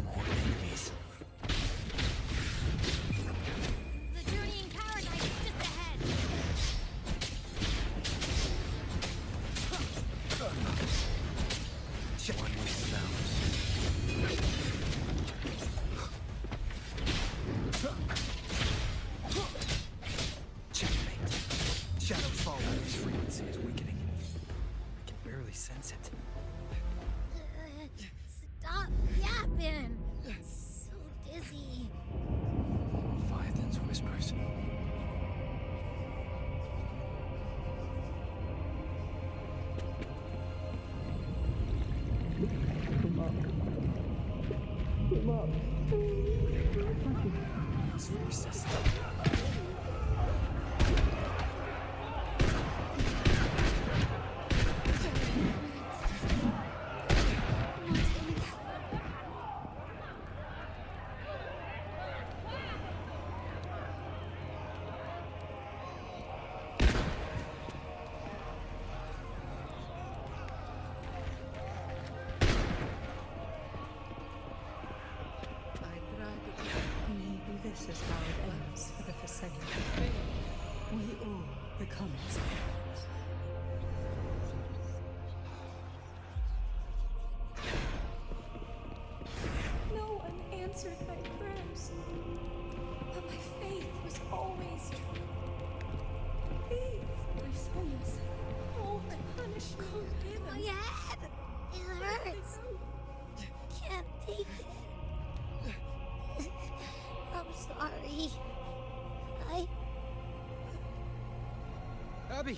More enemies. The journey in paradise is just ahead. Check one with sounds. Checkmate. Shadows fall when this frequency is weakening. I can barely sense it. Stop yapping. It's so dizzy. Leviathan's whispers. His voices. Maybe this is how it ends for the Forsaken. We all become examples. No one answered my prayers, but my faith was always true. Please, my sons, all the punishment given. My head! It hurts! Can't take it. I'm sorry. Abby!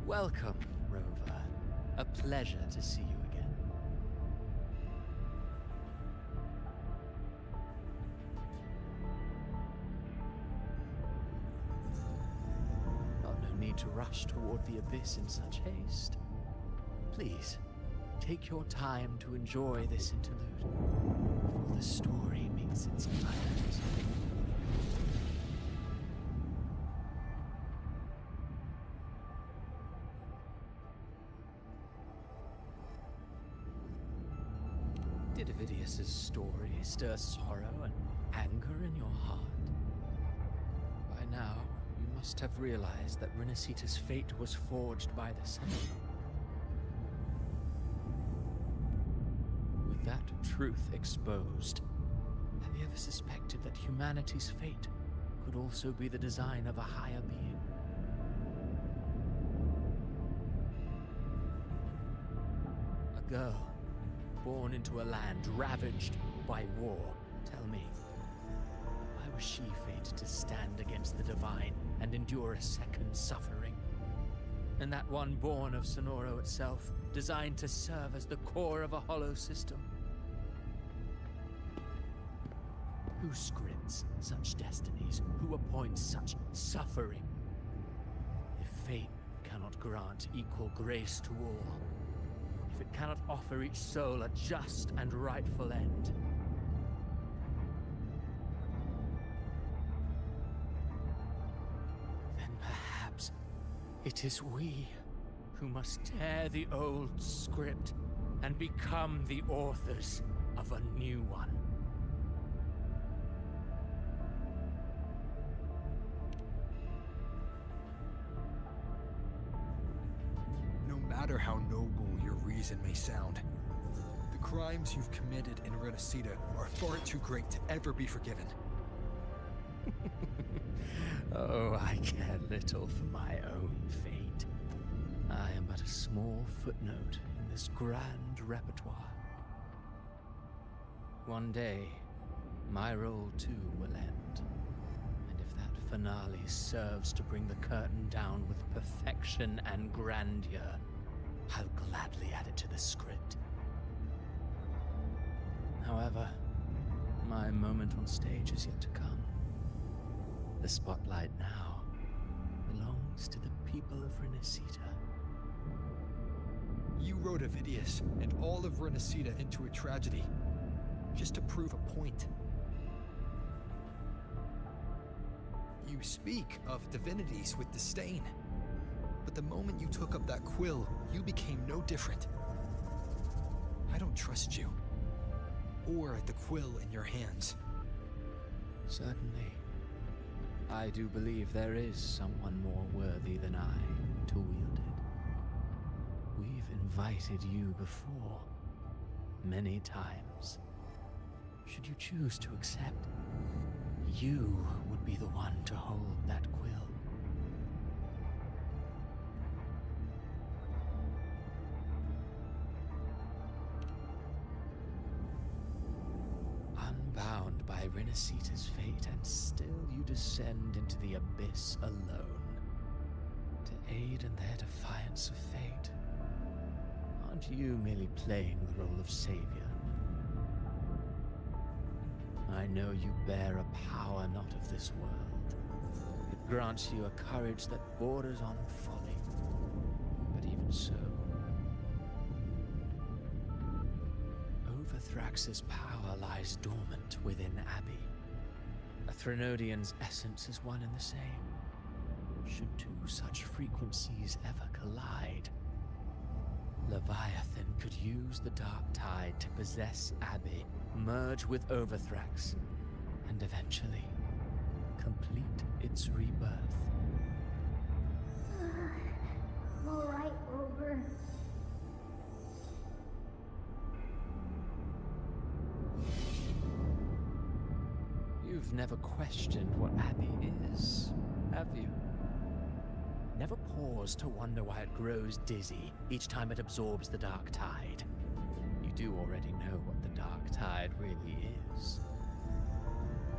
Welcome, Rover. A pleasure to see you again. need to rush toward the abyss in such haste. Please, take your time to enjoy this interlude, before the story meets its climax. Did Avidius's story stir sorrow and anger in your heart? By now, you must have realized that Renacita's fate was forged by the Sentinel. With that truth exposed, have you ever suspected that humanity's fate could also be the design of a higher being? A girl born into a land ravaged by war. Tell me, why was she fated to stand against the divine and endure a second suffering? And that one born of Sonoro itself, designed to serve as the core of a hollow system? Who scripts such destinies? Who appoints such suffering? If fate cannot grant equal grace to all, if it cannot offer each soul a just and rightful end, then perhaps it is we who must tear the old script and become the authors of a new one. No matter how noble your reason may sound, the crimes you've committed in Renacita are far too great to ever be forgiven. Oh, I care little for my own fate. I am but a small footnote in this grand repertoire. One day, my role too will end. And if that finale serves to bring the curtain down with perfection and grandeur, I'll gladly add it to the script. However, my moment on stage is yet to come. The spotlight now belongs to the people of Renacita. You wrote Avidius and all of Renacita into a tragedy, just to prove a point. You speak of divinities with disdain, but the moment you took up that quill, you became no different. I don't trust you, or the quill in your hands. Certainly. I do believe there is someone more worthy than I to wield it. We've invited you before, many times. Should you choose to accept, you would be the one to hold that quill. Unbound by Renacita's fate, and still you descend into the abyss alone, to aid in their defiance of fate. Aren't you merely playing the role of savior? I know you bear a power not of this world. It grants you a courage that borders on folly. But even so, Overthrax's power lies dormant within Abby. A Threnodian's essence is one and the same. Should two such frequencies ever collide, Leviathan could use the Dark Tide to possess Abby, merge with Overthrax, and eventually complete its rebirth. All right, Rover. You've never questioned what Abby is, have you? Never paused to wonder why it grows dizzy each time it absorbs the Dark Tide. You do already know what the Dark Tide really is.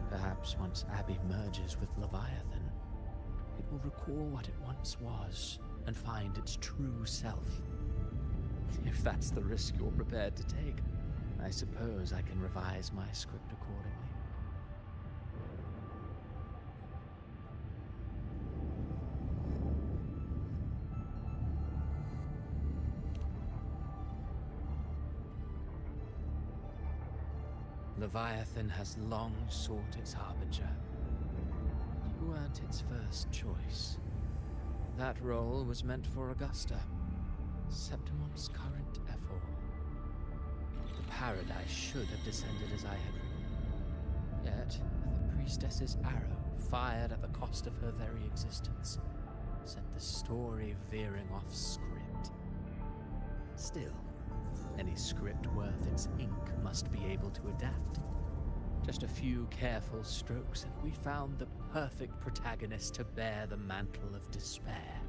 Perhaps once Abby merges with Leviathan, it will recall what it once was and find its true self. If that's the risk you're prepared to take, I suppose I can revise my script accordingly. Leviathan has long sought its harbinger. You weren't its first choice. That role was meant for Augusta, Septimon's current Ephor. The paradise should have descended as I had written. Yet, the priestess's arrow, fired at the cost of her very existence, sent the story veering off script. Still, any script worth its ink must be able to adapt. Just a few careful strokes, and we found the perfect protagonist to bear the mantle of despair.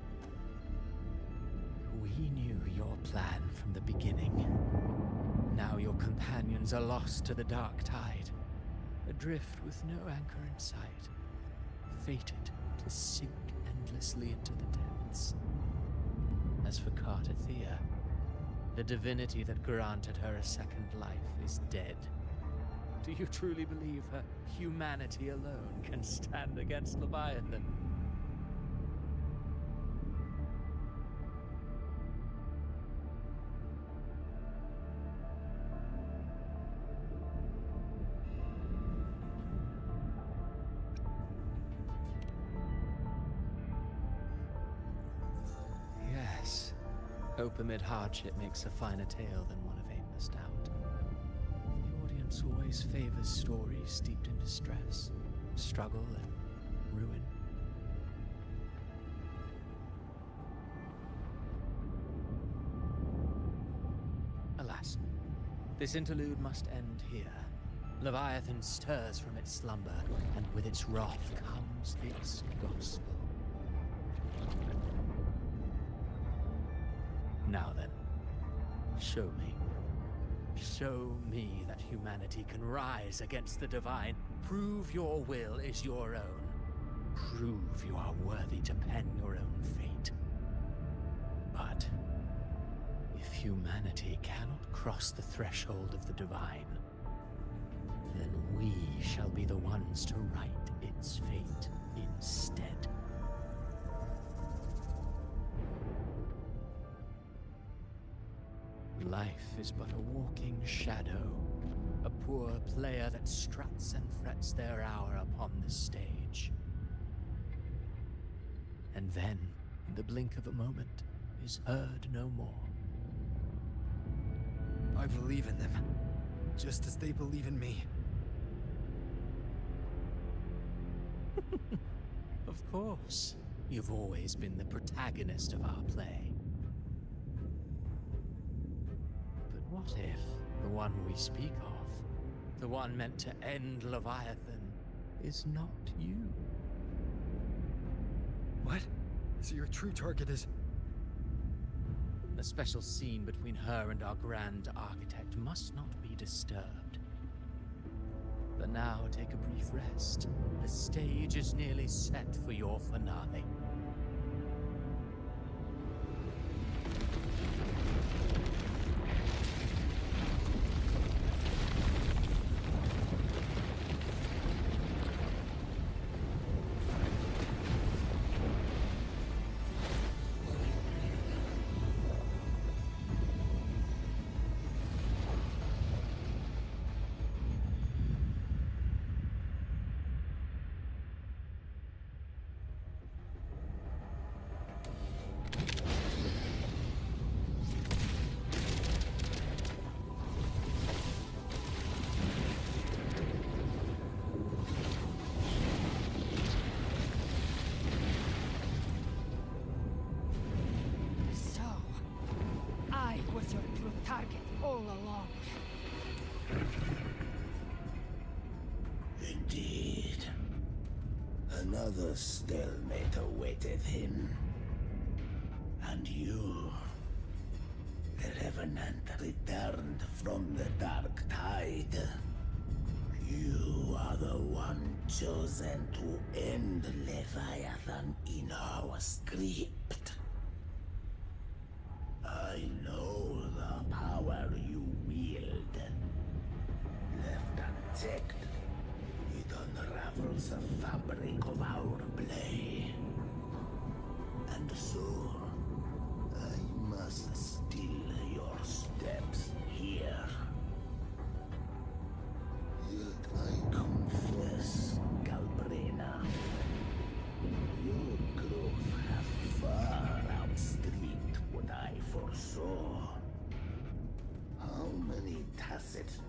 We knew your plan from the beginning. Now your companions are lost to the dark tide, adrift with no anchor in sight, fated to sink endlessly into the depths. As for Cartathea, the divinity that granted her a second life is dead. Do you truly believe her humanity alone can stand against Leviathan? Yes. Hope amid hardship makes a finer tale than one of aimless doubt. The audience always favors stories steeped in distress, struggle, and ruin. Alas, this interlude must end here. Leviathan stirs from its slumber, and with its wrath comes its gospel. Now then, show me. Show me that humanity can rise against the divine. Prove your will is your own. Prove you are worthy to pen your own fate. But if humanity cannot cross the threshold of the divine, then we shall be the ones to write its fate instead. Life is but a walking shadow, a poor player that struts and frets their hour upon the stage. And then, in the blink of a moment, is heard no more. I believe in them, just as they believe in me. Of course, you've always been the protagonist of our play. What if the one we speak of, the one meant to end Leviathan, is not you? What? So your true target is... The special scene between her and our grand architect must not be disturbed. But now take a brief rest. The stage is nearly set for your finale. Target all along. Indeed. Another stalemate awaited him. And you, the Revenant, returned from the dark tide. You are the one chosen to end Leviathan in our script. I know the power you wield. Left unchecked, it unravels the fabric of our play. And so, I must steal your steps here.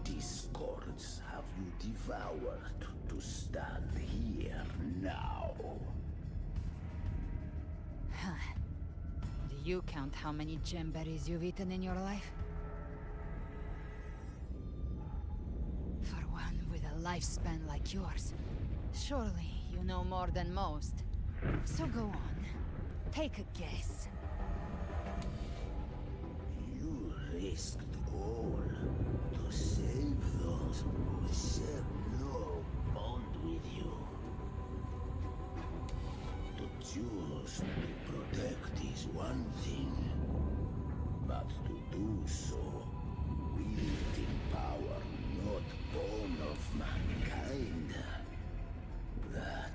discords have you devoured to stand here now? Do you count how many gemberries you've eaten in your life? For one with a lifespan like yours, surely you know more than most. So go on, take a guess. You risked all to save those who share no bond with you. To choose to protect is one thing, but to do so, wielding power not born of mankind, that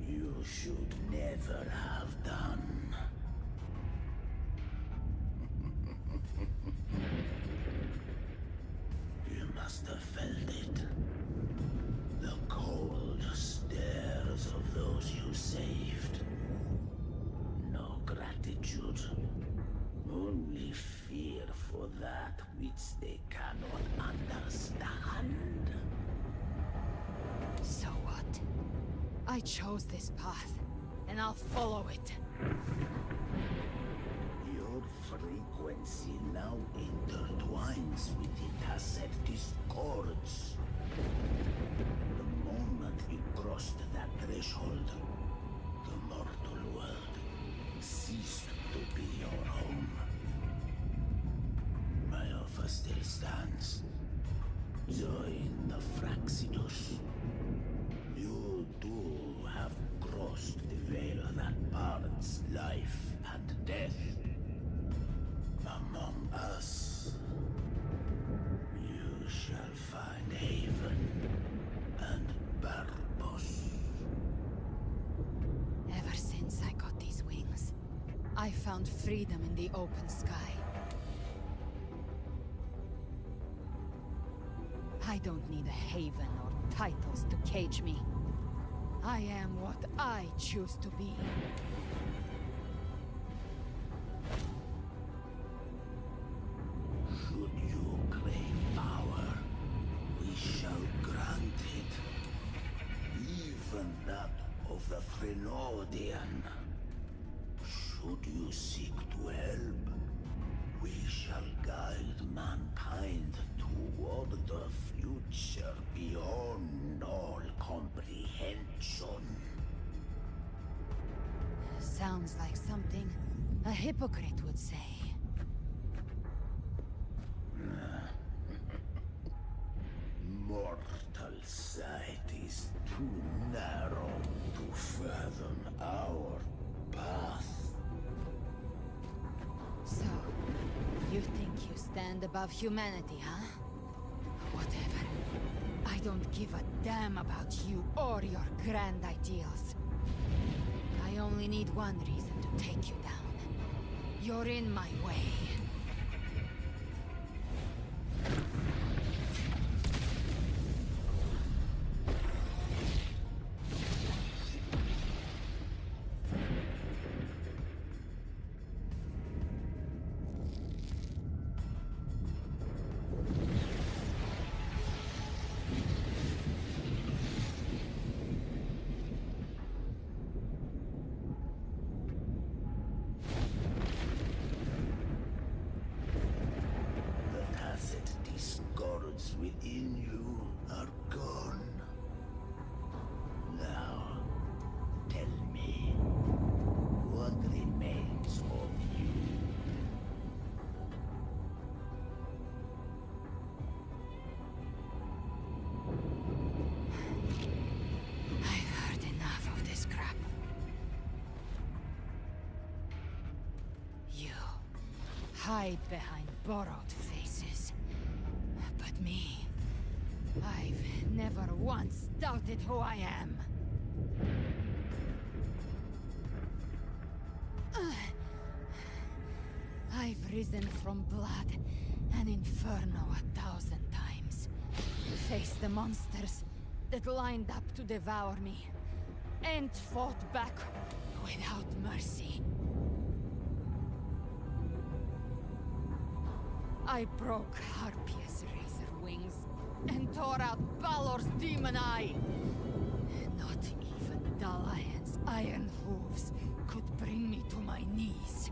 you should never have done. You must have felt it. The cold stares of those you saved. No gratitude. Only fear for that which they cannot understand. So what? I chose this path, and I'll follow it. Your frequency now intertwines with the tacit discords. The moment you crossed that threshold, the mortal world ceased to be your home. My offer still stands. Join the Fraxidus. You too have crossed the veil that parts life and death. Among us, you shall find haven and purpose. Ever since I got these wings, I found freedom in the open sky. I don't need a haven or titles to cage me. I am what I choose to be. Should you crave power, we shall grant it. Even that of the Frenodian. Should you seek to help, we shall guide mankind toward the future beyond all comprehension. Sounds like something a hypocrite would say. Mortal sight is too narrow to fathom our path. So, you think you stand above humanity, huh? Whatever. I don't give a damn about you or your grand ideals. I only need one reason to take you down. You're in my way. Within you are gone. Now, tell me, what remains of you? I've heard enough of this crap. You hide behind borrowed faces. But me, I've never once doubted who I am. I've risen from blood and inferno 1,000 times. Faced the monsters that lined up to devour me, and fought back without mercy. I broke Harpia's reason. wings and tore out Balor's demon eye. Not even Dalahan's iron hooves could bring me to my knees.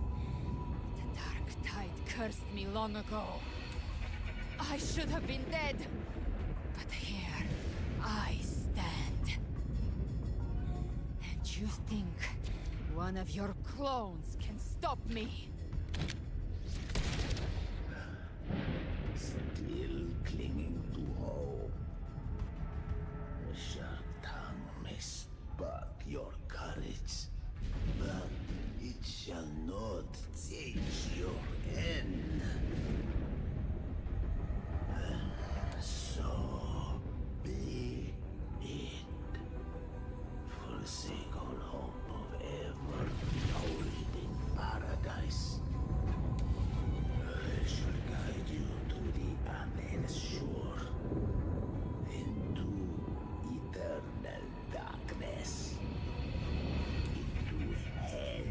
The dark tide cursed me long ago. I should have been dead, but here I stand. And you think one of your clones can stop me? Still clinging to hope. The sharp tongue may spark your courage, but it shall not change your end. So be it. Forsake all hope of ever beholding paradise. I shall guide you to the unknown shore, into eternal darkness, into hell.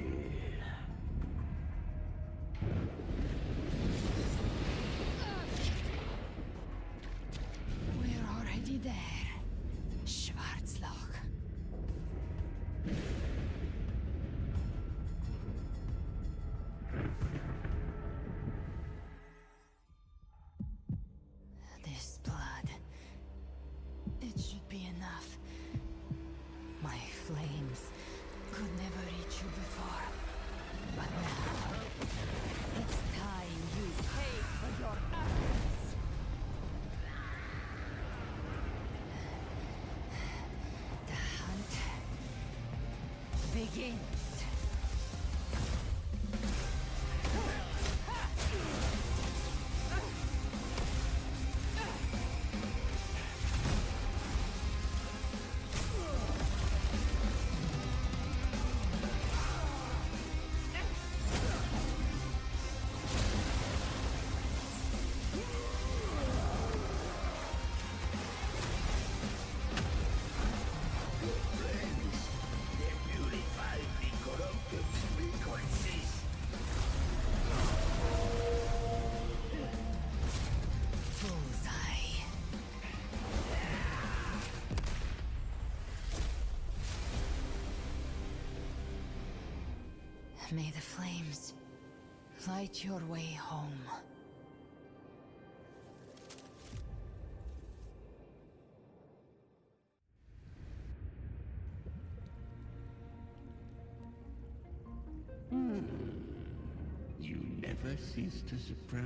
We're already there, Schwarzloch. This blood. It should be enough. My flames could never reach you before. But now, it's time you pay for your actions. The hunt begins. May the flames light your way home. You never cease to surprise.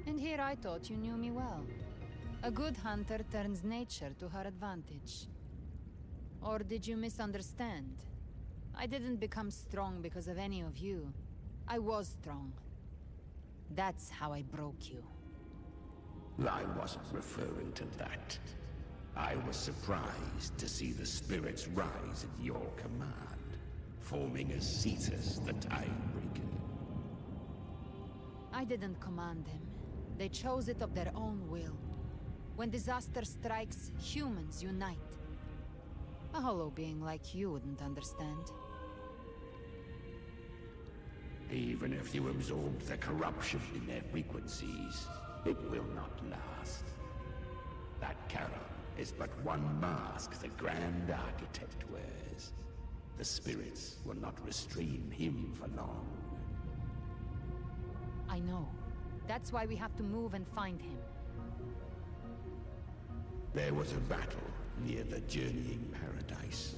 And here I thought you knew me well. A good hunter turns nature to her advantage. Or did you misunderstand? I didn't become strong because of any of you. I was strong. That's how I broke you. I wasn't referring to that. I was surprised to see the spirits rise at your command, forming as Cetus the Tidebreaker. I didn't command them. They chose it of their own will. When disaster strikes, humans unite. A hollow being like you wouldn't understand. Even if you absorb the corruption in their frequencies, it will not last. That Charon is but one mask the Grand Architect wears. The spirits will not restrain him for long. I know. That's why we have to move and find him. There was a battle near the Journeying Paradise.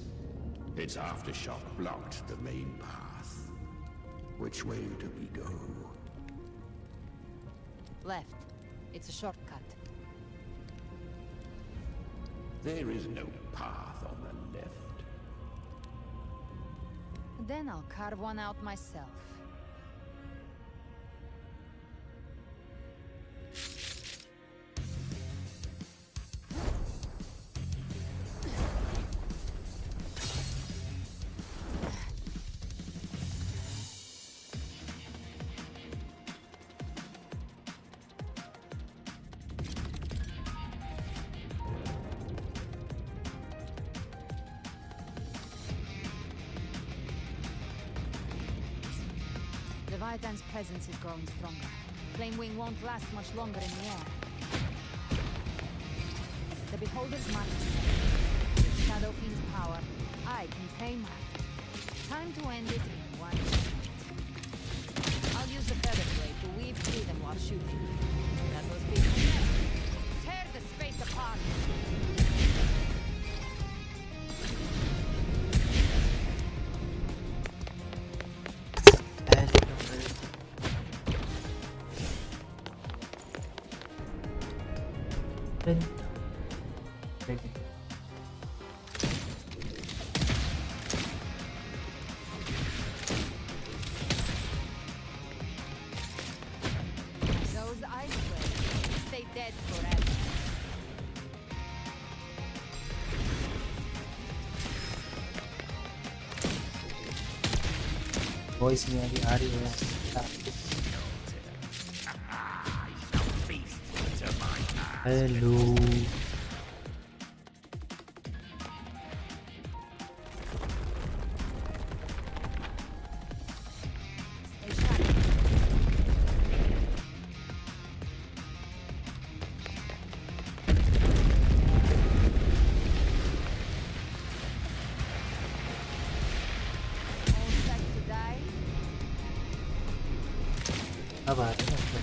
Its aftershock blocked the main path. Which way do we go? Left. It's a shortcut. There is no path on the left. Then I'll carve one out myself. Leviathan's presence is growing stronger. flame wing won't last much longer in the air. The Beholder's mark is set. With Shadow Fiend's power, I can claim that. Time to end it in one minute. I'll use the feather blade to weave through them while shooting. Let those people there. Tear the space apart. Those ice blades stay dead forever. Voice नहीं आ रही है hello अब आ रहा है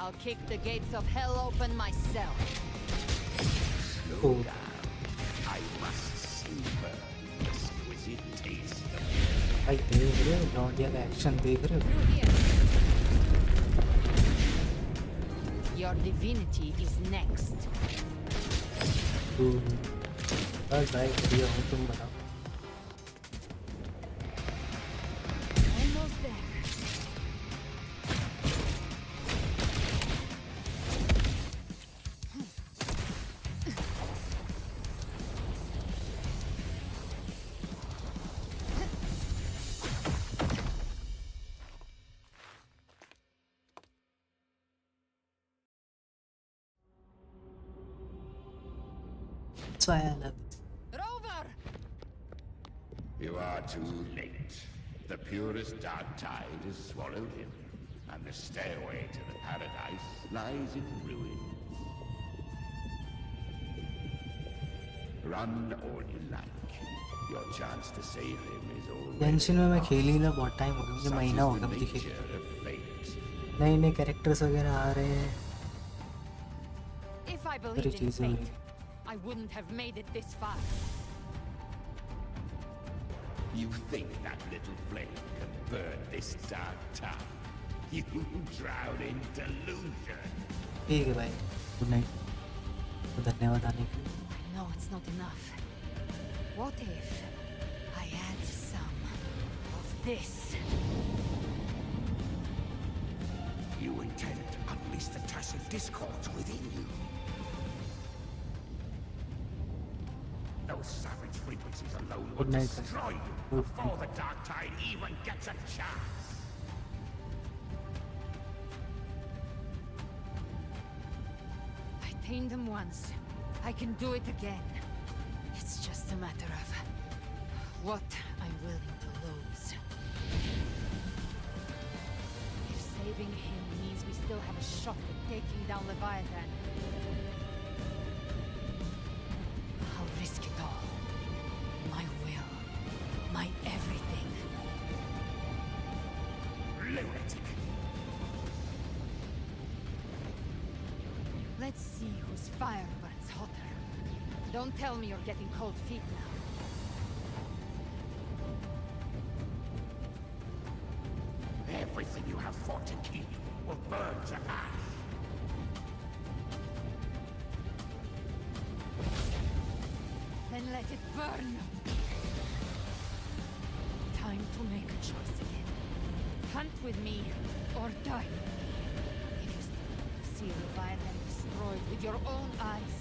I'll kick the gates of hell open myself. Slow down. I must savor the exquisite taste of भाई देख रहे हो लौंडिया का एक्शन देख रहे हो Your divinity is next. बस भाई बढ़िया हूँ तुम बताओ Almost there. That's why I love it. Rover! You are too late. The purest dark tide has swallowed him, and the stairway to the paradise lies in ruins. Run all you like. Your chance to save him is already. Tension में मैं खेल ही ना बहुत time हो गया मुझे महीना हो गया मुझे खेल नए नए कैरेक्टर्स वगैरह आ रहे हैं If I believed in fate, I wouldn't have made it this far. You think that little flame can burn this dark town? You drown in delusion. ठीक है भाई गुड नाइट धन्यवाद आने के लिए I know it's not enough. What if I add some of this? You intend to unleash the tacit discords within you. Those savage frequencies alone will Good night, destroy you before the dark tide even gets a chance. I tamed him once. I can do it again. It's just a matter of what I'm willing to lose. If saving him means we still have a shot at taking down Leviathan, I'll risk it all. My will. My everything. Lunatic. Let's see whose fire burns hotter. Don't tell me you're getting cold feet now. Everything you have fought to keep will burn to ash. Then let it burn. Time to make a choice again. Hunt with me or die with me. If you still want to see Leviathan destroyed with your own eyes,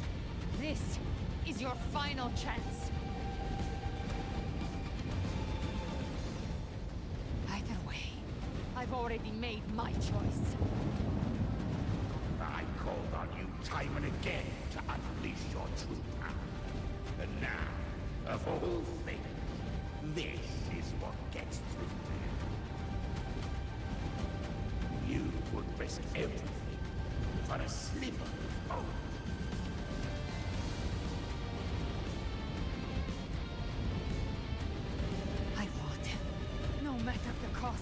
this is your final chance. Either way, I've already made my choice. I called on you time and again to unleash your true power. And now, of all things, this is what gets through to you. you would risk everything for a sliver of hope. I want him, no matter the cost.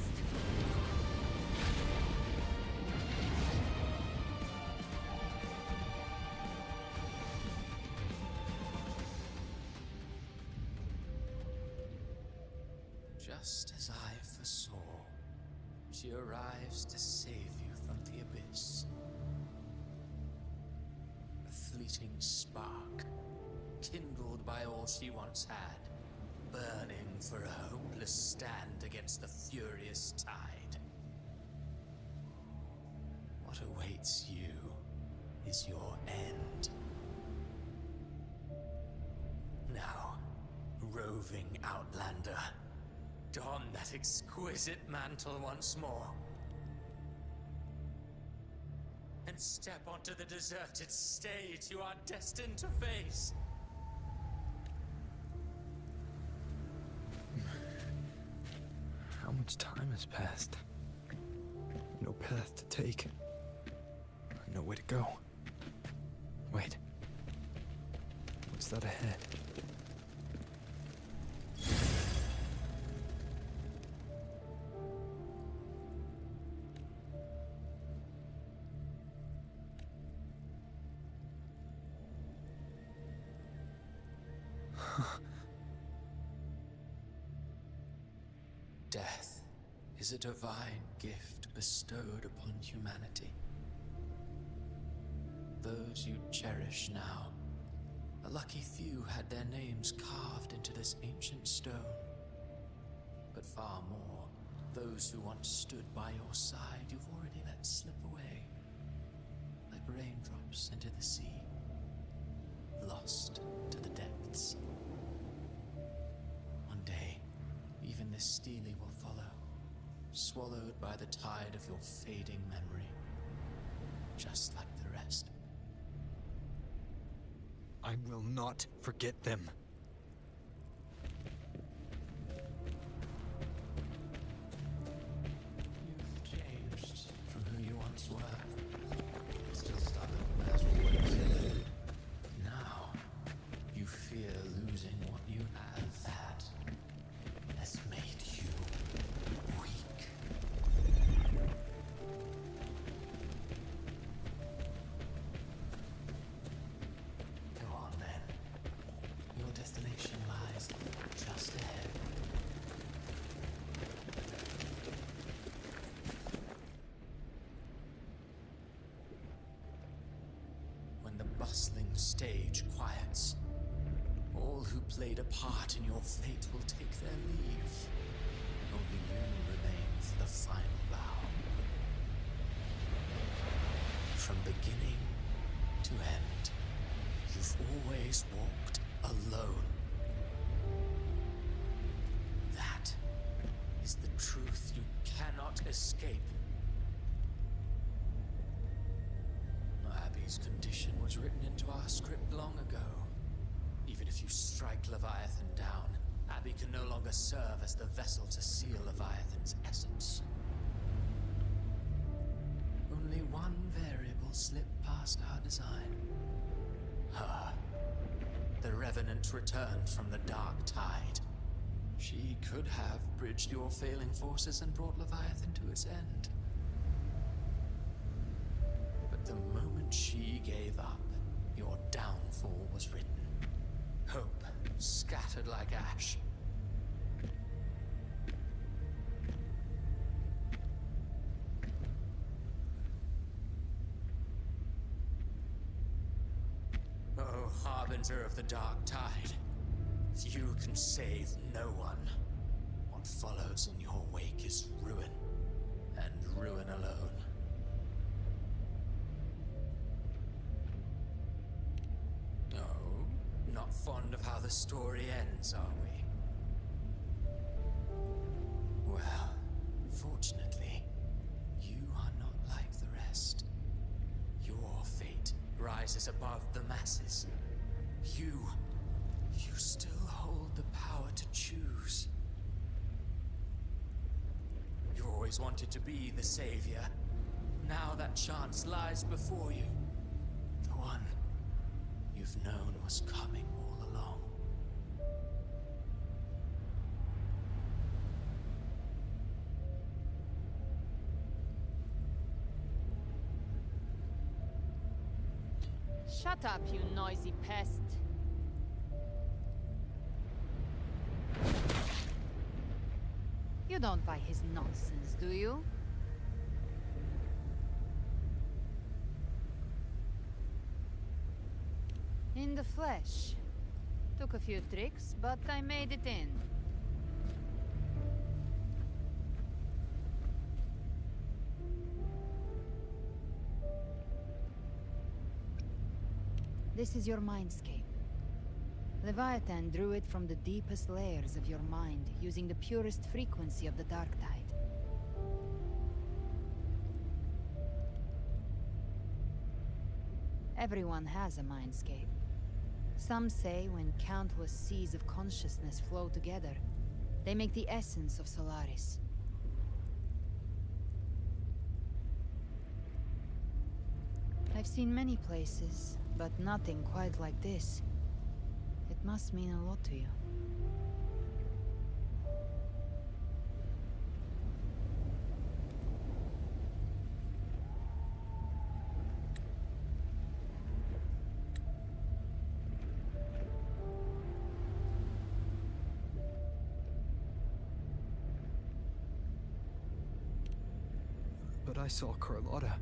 Just as I foresaw, she arrives to save you from the abyss. A fleeting spark, kindled by all she once had, burning for a hopeless stand against the furious tide. What awaits you is your end. Now, roving outlander, don that exquisite mantle once more, and step onto the deserted stage you are destined to face. How much time has passed? No path to take. No way to go. Wait. What's that ahead? Death is a divine gift bestowed upon humanity. Those you cherish now, a lucky few had their names carved into this ancient stone. But far more, those who once stood by your side you've already let slip away, like raindrops into the sea, lost to the depths. One day, even this Steely will follow, swallowed by the tide of your fading memory, just like the rest. I will not forget them. You've changed from who you once were. Still stubborn as always. Now, you fear losing what you have. That has made you weak. Go on then. Your destination lies just ahead. When the bustling stage quiets, all who played a part in your fate will take their leave. Only you remain for the final bow. From beginning to end, you've always walked alone. That is the truth you cannot escape. Abby's condition was written into our script long ago. Even if you strike Leviathan down, Abby can no longer serve as the vessel to seal Leviathan's essence. Only one variable slipped past our design. Her. The Revenant returned from the dark tide. She could have bridged your failing forces and brought Leviathan to its end. But the moment she gave up, your downfall was written. Hope scattered like ash. Oh, harbinger of the dark tide, you can save no one. What follows in your wake is ruin, and ruin alone. Not fond of how the story ends, are we? Well, fortunately, you are not like the rest. Your fate rises above the masses. You still hold the power to choose. You always wanted to be the savior, Now that chance lies before you. The one you've known was coming all along. Shut up, you noisy pest. You don't buy his nonsense, do you? In the flesh. Took a few tricks, but I made it in. This is your mindscape. Leviathan drew it from the deepest layers of your mind, using the purest frequency of the dark tide. Everyone has a mindscape. Some say when countless seas of consciousness flow together, they make the essence of Solaris. I've seen many places, but nothing quite like this. It must mean a lot to you. But I saw Carlotta,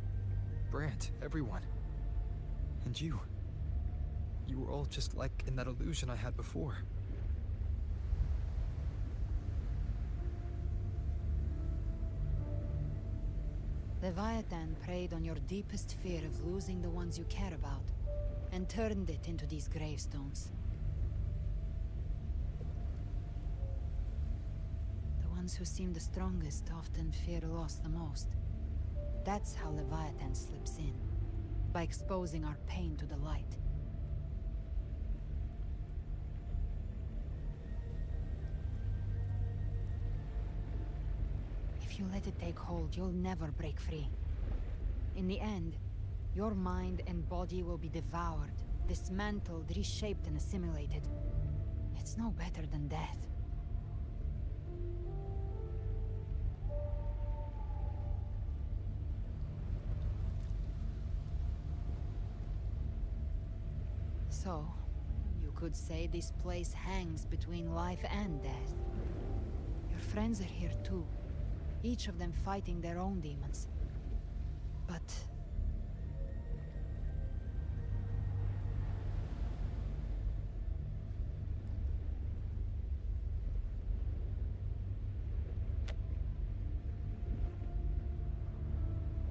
Brant, everyone. And you. You were all just like in that illusion I had before. Leviathan preyed on your deepest fear of losing the ones you care about, and turned it into these gravestones. The ones who seem the strongest often fear loss the most. That's how Leviathan slips in, by exposing our pain to the light. If you let it take hold, you'll never break free. In the end, your mind and body will be devoured, dismantled, reshaped, and assimilated. It's no better than death. So, you could say this place hangs between life and death. Your friends are here too, each of them fighting their own demons. But...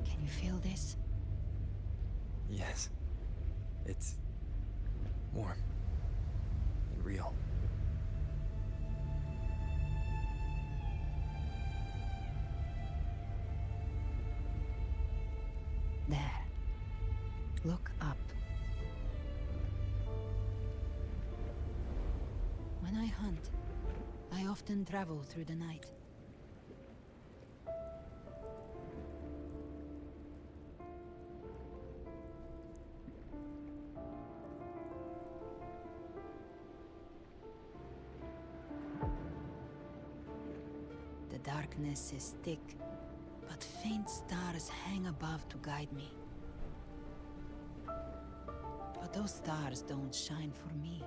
can you feel this? Yes. It's warm and real. There. Look up. When I hunt, I often travel through the night. The darkness is thick, but faint stars hang above to guide me. But those stars don't shine for me.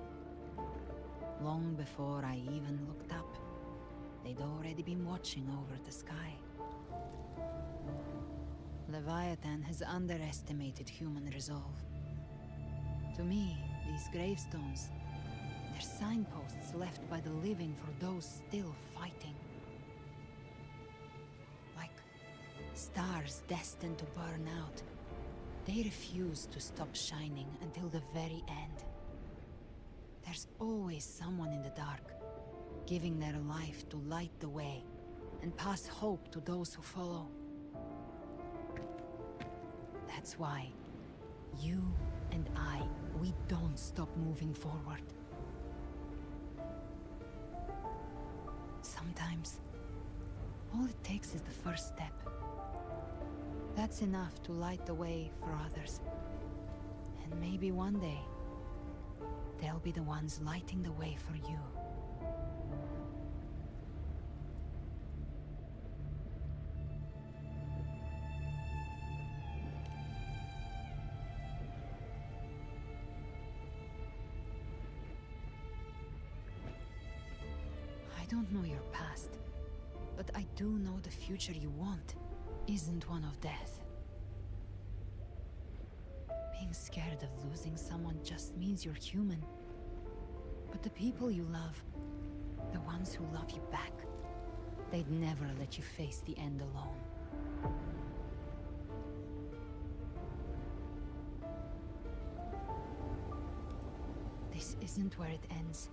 Long before I even looked up, they'd already been watching over the sky. Leviathan has underestimated human resolve. To me, these gravestones, they're signposts left by the living for those still fighting. Stars destined to burn out. They refuse to stop shining until the very end. There's always someone in the dark, giving their life to light the way and pass hope to those who follow. That's why you and I, we don't stop moving forward. Sometimes, all it takes is the first step. That's enough to light the way for others. And maybe one day, they'll be the ones lighting the way for you. I don't know your past, but I do know the future you want isn't one of death. Being scared of losing someone just means you're human. But the people you love, the ones who love you back, they'd never let you face the end alone. This isn't where it ends.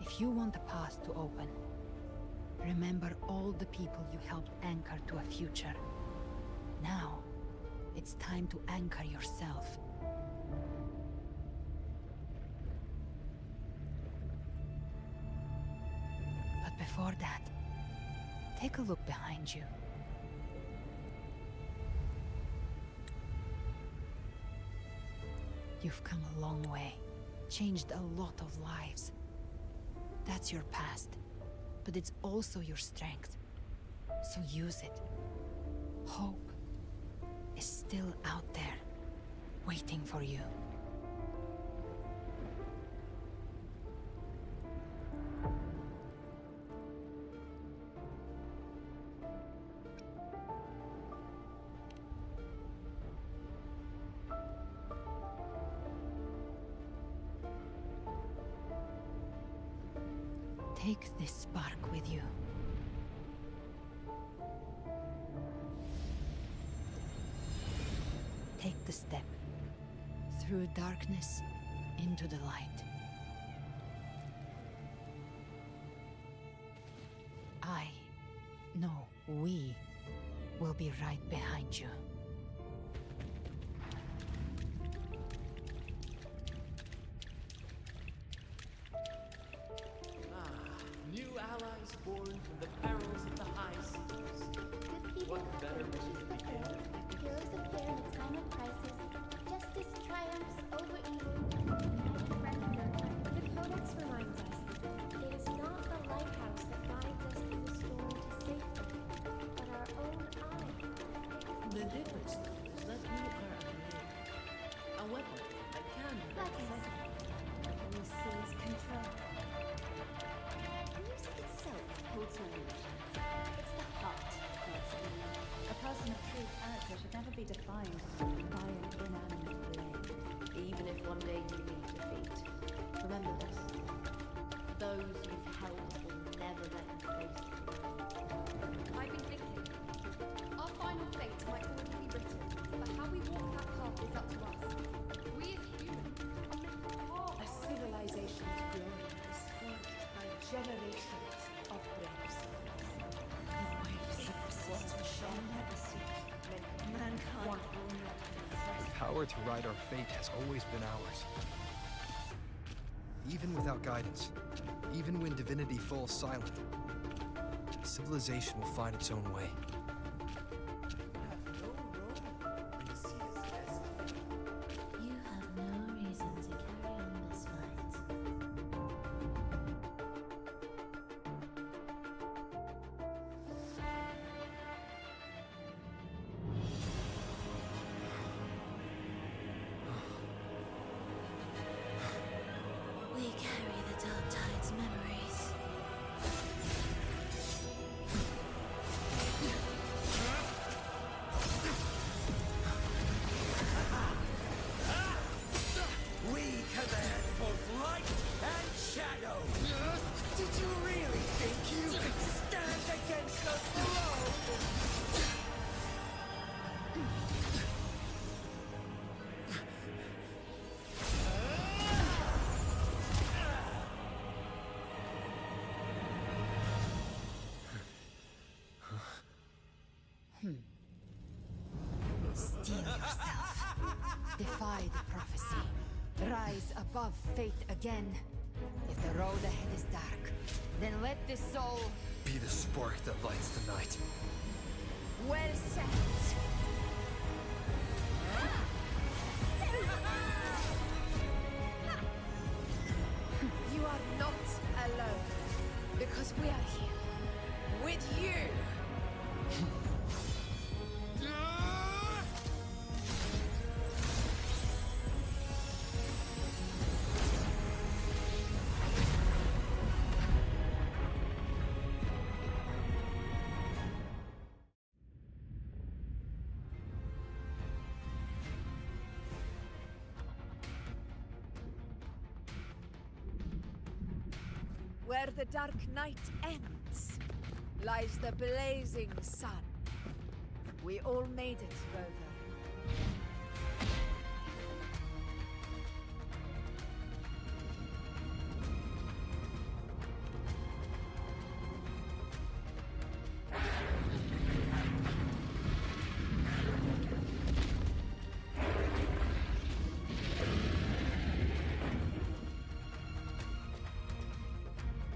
If you want the path to open, remember all the people you helped anchor to a future. Now, it's time to anchor yourself. But before that, take a look behind you. You've come a long way, changed a lot of lives. That's your past, but it's also your strength. So use it. Hope is still out there, waiting for you. Take this spark with you. Take the step through darkness into the light. We will be right behind you. New allies born from the perils of the high seas. What better mission to begin? Heroes appear in a time of crisis. Justice triumphs over evil. The Codex reminds us, it is not the lighthouse that guides us through the storm to safety, but our own eye. The difference is that we are a blade, a weapon that can Who sees control? Music itself holds no illusion. It's the heart that holds the illusion. A person of true character should never be defined by an inanimate blade. Even if one day you meet defeat, remember this. Those you've helped will never let you face it. I've been thinking. Our final fate might already be written, but how we walk that path is up to us. We as humans are meant to part. A civilization's glory is forged by generations of brave souls. The waves of the water shall never cease. Mankind will not be The power to ride our fate has always been ours. Even without guidance, even when divinity falls silent, civilization will find its own way. You have no reason to carry on this fight. We carry the Dark Tide's memories. We command both light and shadow! Did you really think you could stand against us alone? Steel yourself. Defy the prophecy. Rise above fate again. If the road ahead is dark, then let this soul Be the spark that lights the night. well set. Where the dark night ends, lies the blazing sun. We all made it, Rover.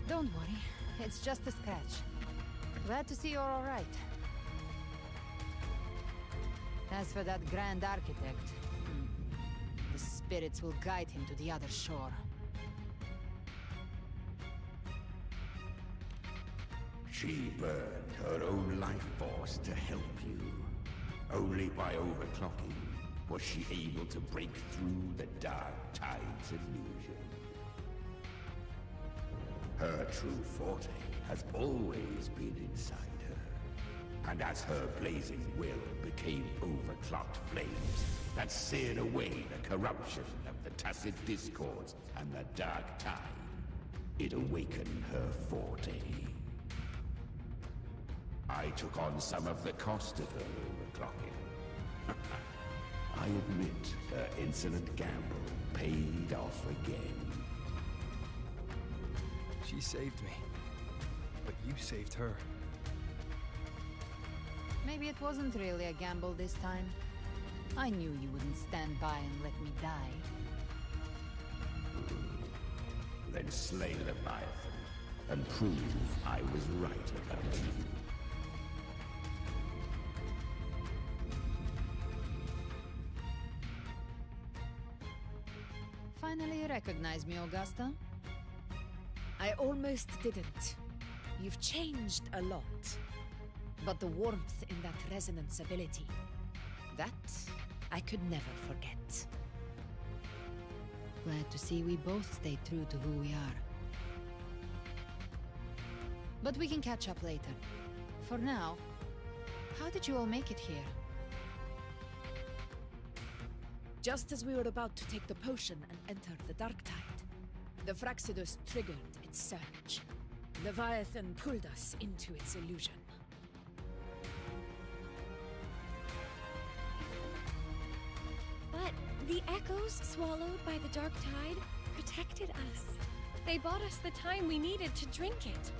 Don't worry, it's just a scratch. Glad to see you're all right. As for that Grand Architect, the spirits will guide him to the other shore. She burned her own life force to help you. Only by overclocking was she able to break through the Dark Tide's illusion. Her true forte has always been inside her. And as her blazing will became overclocked flames that seared away the corruption of the tacit discords and the Dark Tide, it awakened her forte. I took on some of the cost of her overclocking. I admit her insolent gamble paid off again. She saved me, but you saved her. Maybe it wasn't really a gamble this time. I knew you wouldn't stand by and let me die. Then slay Leviathan and prove I was right about you. Finally recognize me, Augusta? I almost didn't. You've changed a lot. But the warmth in that resonance ability, that I could never forget. Glad to see we both stayed true to who we are. But we can catch up later. For now, how did you all make it here? Just as we were about to take the potion and enter the Dark Tide, the Fraxidus triggered its surge. Leviathan pulled us into its illusion. But the echoes swallowed by the Dark Tide protected us. They bought us the time we needed to drink it.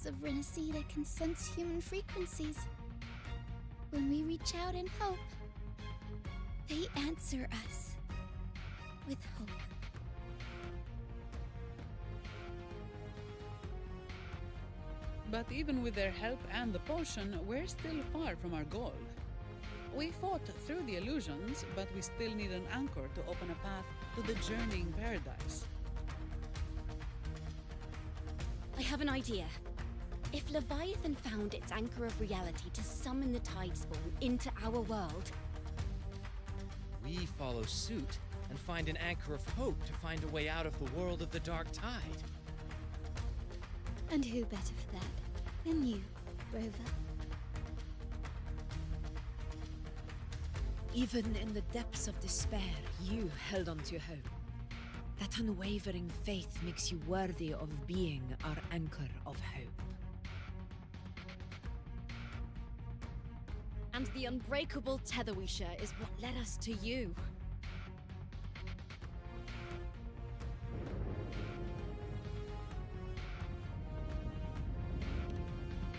Of Renacida can sense human frequencies. When we reach out in hope, they answer us with hope. But even with their help and the potion, we're still far from our goal. We fought through the illusions, but we still need an anchor to open a path to the journeying paradise. I have an idea. If Leviathan found its anchor of reality to summon the Tidespawn into our world, we follow suit and find an anchor of hope to find a way out of the world of the Dark Tide. And who better for that than you, Rover? Even in the depths of despair, you held on to hope. That unwavering faith makes you worthy of being our anchor of hope. and the unbreakable tether we share is what led us to you.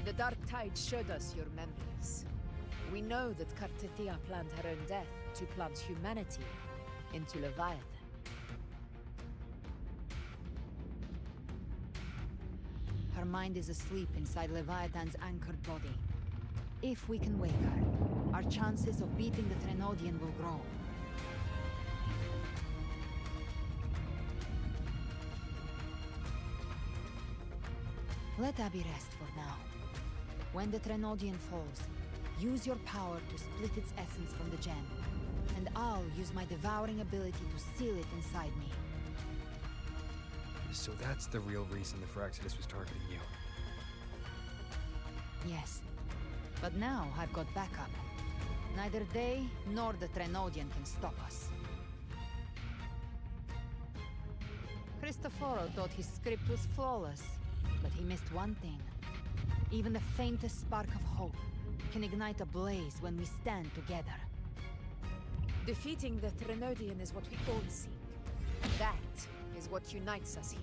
The Dark Tide showed us your memories. We know that Kartithia planned her own death to plunge humanity into Leviathan. Her mind is asleep inside Leviathan's anchored body. If we can wake her, our chances of beating the Threnodian will grow. Let Abby rest for now. When the Threnodian falls, Use your power to split its essence from the gem, and I'll use my devouring ability to seal it inside me. So that's the real reason the Phyrexidus was targeting you. Yes, but now I've got backup. Neither they nor the Trenodian can stop us. Cristoforo thought his script was flawless, but he missed one thing. Even the faintest spark of hope can ignite a blaze when we stand together. Defeating the Trenodian is what we all seek. That is what unites us here.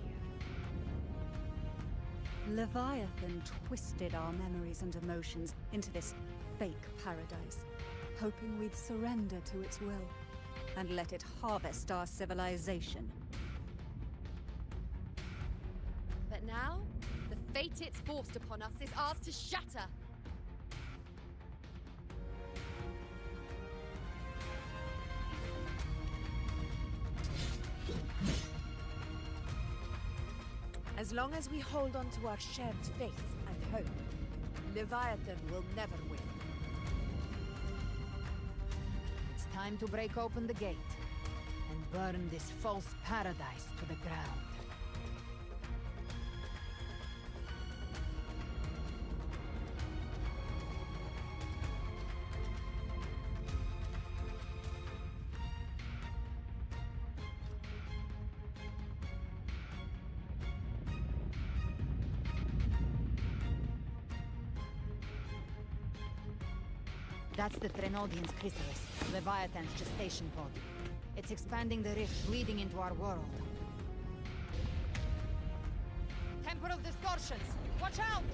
Leviathan twisted our memories and emotions into this fake paradise, hoping we'd surrender to its will and let it harvest our civilization. But now, the fate it's forced upon us is ours to shatter. As long as we hold on to our shared faith and hope, Leviathan will never win. It's time to break open the gate and burn this false paradise to the ground. That's the Trenodian's chrysalis, Leviathan's gestation pod. It's expanding the rift, bleeding into our world. Temporal distortions! Watch out!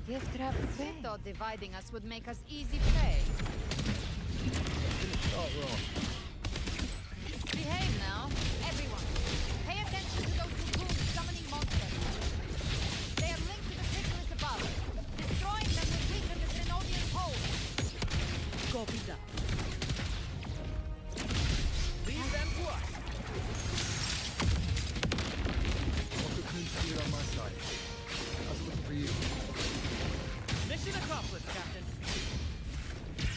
Gift wrap prey. Thought dividing us would make us easy prey. Didn't start wrong. Behave now, everyone. Pay attention to those cocoons summoning monsters. They are linked to the chrysalis above. Destroying them will weaken the Trenodian hold. Copy that. Leave them to us. All cocoons clear on my side. How's it looking for you? Mission accomplished, Captain.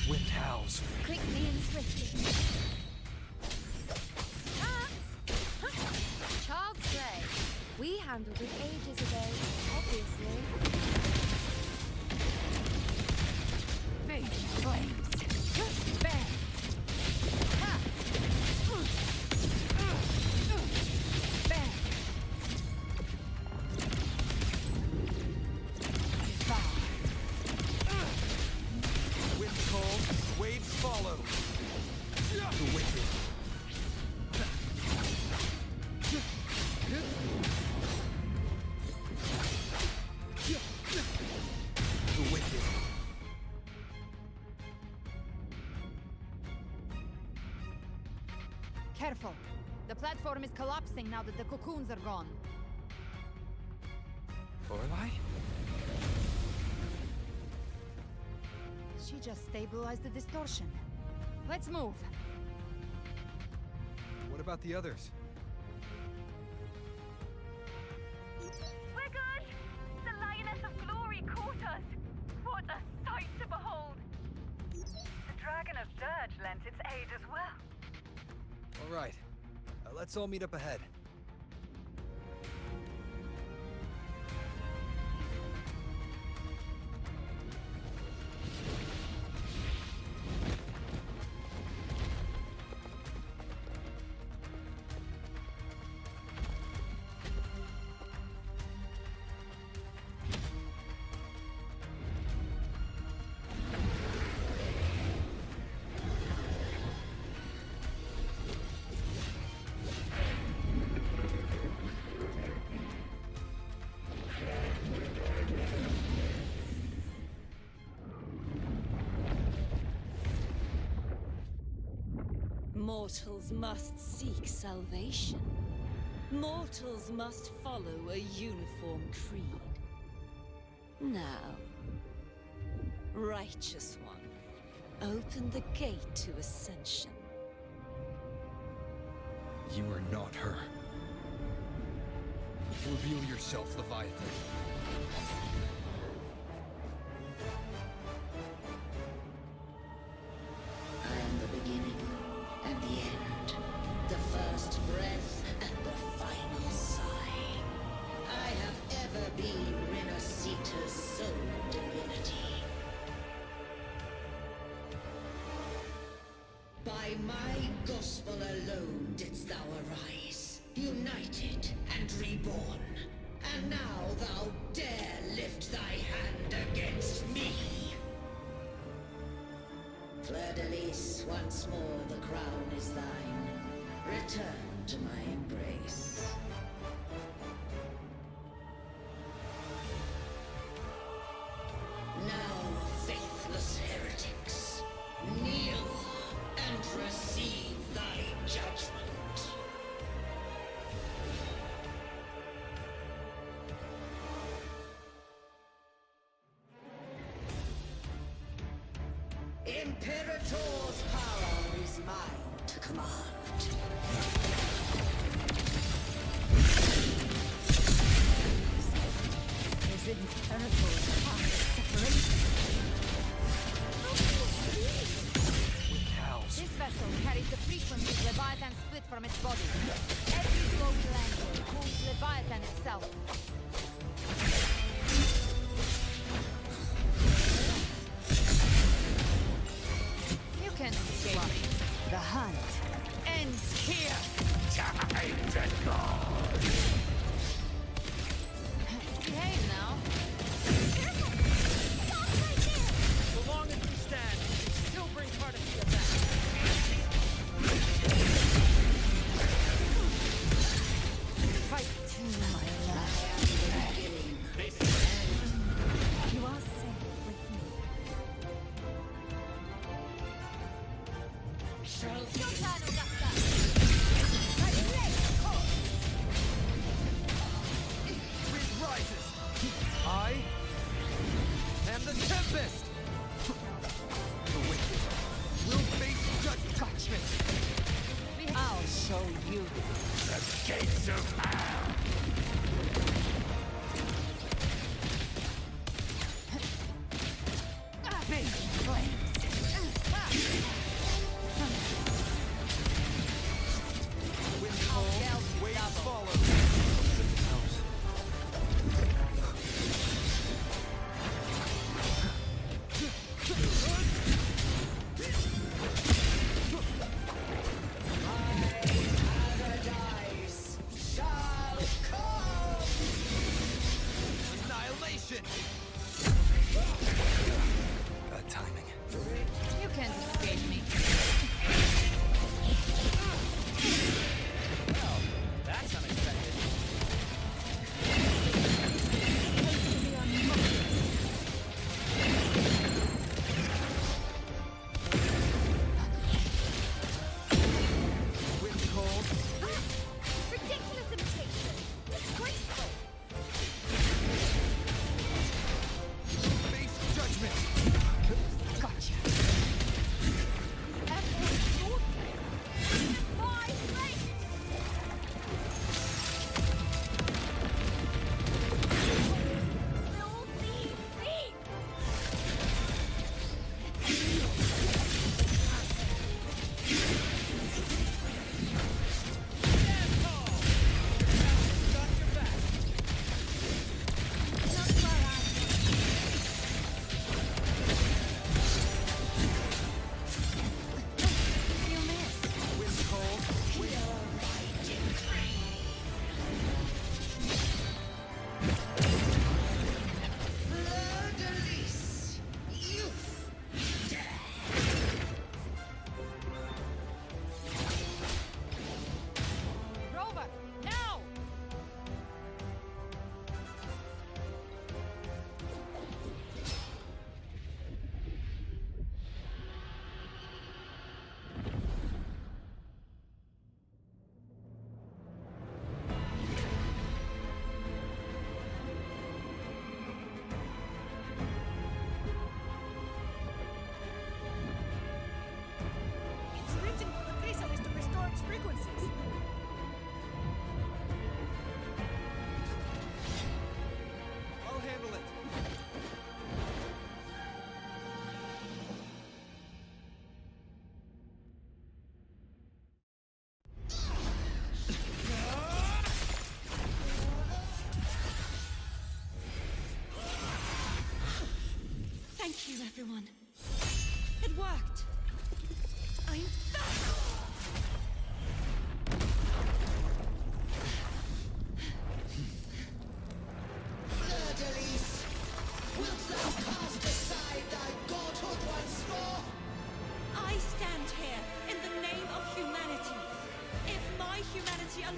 Wind howls. Quickly and swiftly. Child's play. We handled it ages ago, obviously. Big flames. Bang. Ha. Bang. Wind's cold, waves follow. The wicked. The wicked. Careful. The platform is collapsing now that the cocoons are gone. Lorelei? She just stabilized the distortion. Let's move. What about the others? We're good! The Lioness of Glory caught us! What a sight to behold! The Dragon of Dirge lent its aid as well. All right. Let's all meet up ahead. Mortals must seek salvation. Mortals must follow a uniform creed. Now, Righteous One, open the gate to ascension. You are not her. Reveal yourself, Leviathan. I am the beginning and the end, the first breath and the final sigh. I have ever been Renacita's sole divinity. By my gospel alone didst thou arise, united and reborn. And now thou dare lift thy hand against me. Fleur-de-Lis, once more the crown is thine. Return to my embrace. Now, faithless heretics, kneel and receive thy judgment. Imperator's power is mine to command. Is it Imperator's power separation? This vessel carries the frequencies Leviathan split from its body. Every global angle pulls Leviathan itself. You can escape. The hunt ends here. Time to go. Hey now. So long as we stand, we can still bring Cardathia back. Fight to my last breath. You are safe with me. Wind rises. I am the Tempest. The wicked will face judgment. I'll show you. The gates of hell. Big flames. Wind falls, waves follow. Paradise shall come.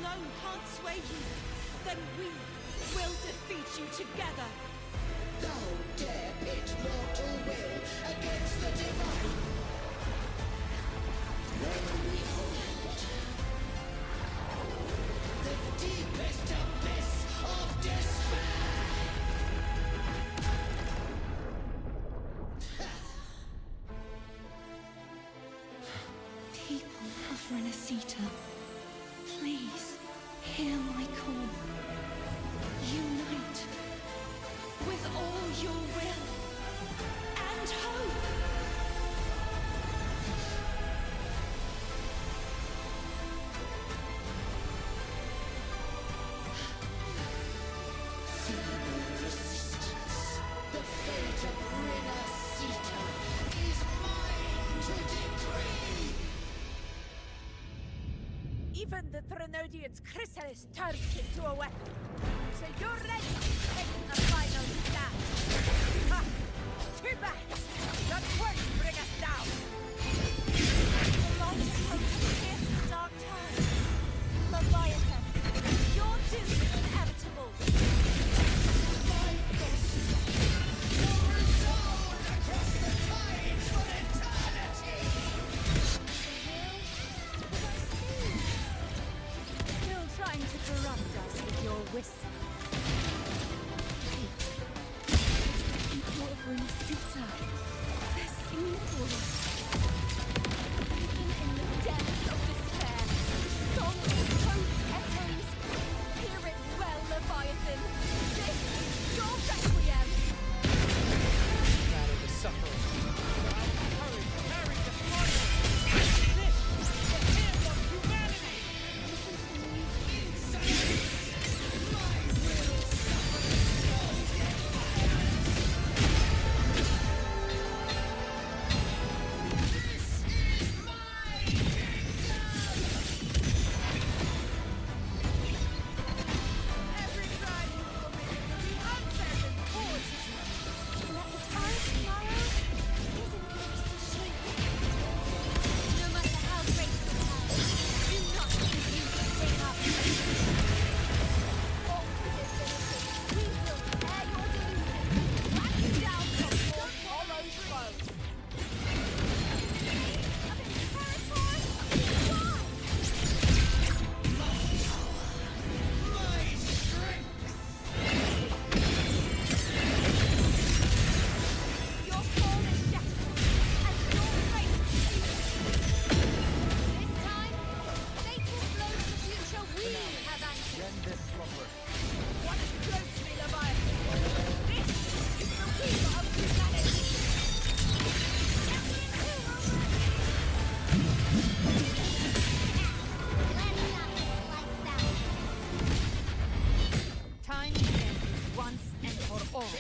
alone can't sway you, then we will defeat you together. Thou dare pit mortal will against the divine. When we hold the deepest abyss of despair. People of Renacita, please hear my call. Unite with all your will and hope. Feeble resistance, the fate of Renacita is mine to decree. Even the Trinodian's chrysalis turns into a weapon. So you're ready to take a final stand. Ha! Too bad! Your quirks bring us down! The light of hope has pierced the dark time. Leviathan, your doom is inevitable. My ghost will resound across the tides for eternity. Still trying to corrupt us with your whistle. People of Renacita, they're singing for us. Even in the depths of despair, the song of hope echoes. Hear it well, Leviathan. This is your requiem. Gather the suffering. Our courage carry the slaughter. This is the hymn of humanity. Every crime you commit, the uncertain cause. Let the tides tomorrow isn't yours to shake. No matter how great the power, do not refuse to take up. Walk with this innocence. We will tear your delusion. Whack you down from your hollow throat. Your fall is shattered, and your fate is sealed. This time, fate will blow to the future we have anchored. End this slumber. Watch closely, Leviathan. This is the wheel of humanity. Time to end this once and for all.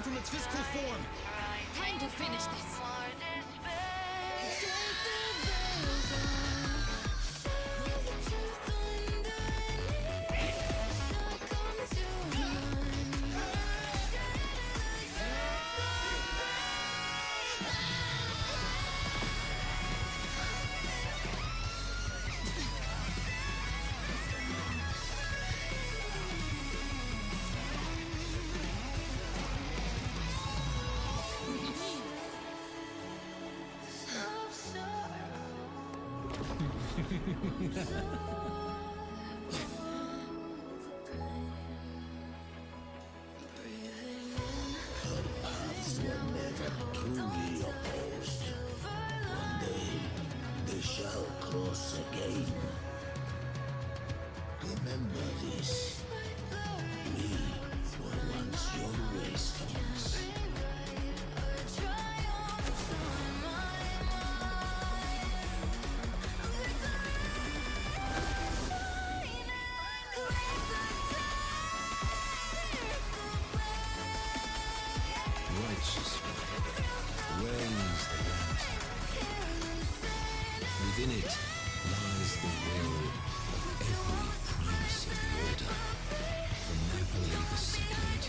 From its crystal form! Time to finish this! Paths were never truly opposed. One day, they shall cross again. Remember this. We were once your wastelands. Righteously reigns the lantern. Within it lies the will of every primus of the Order, from Napoli II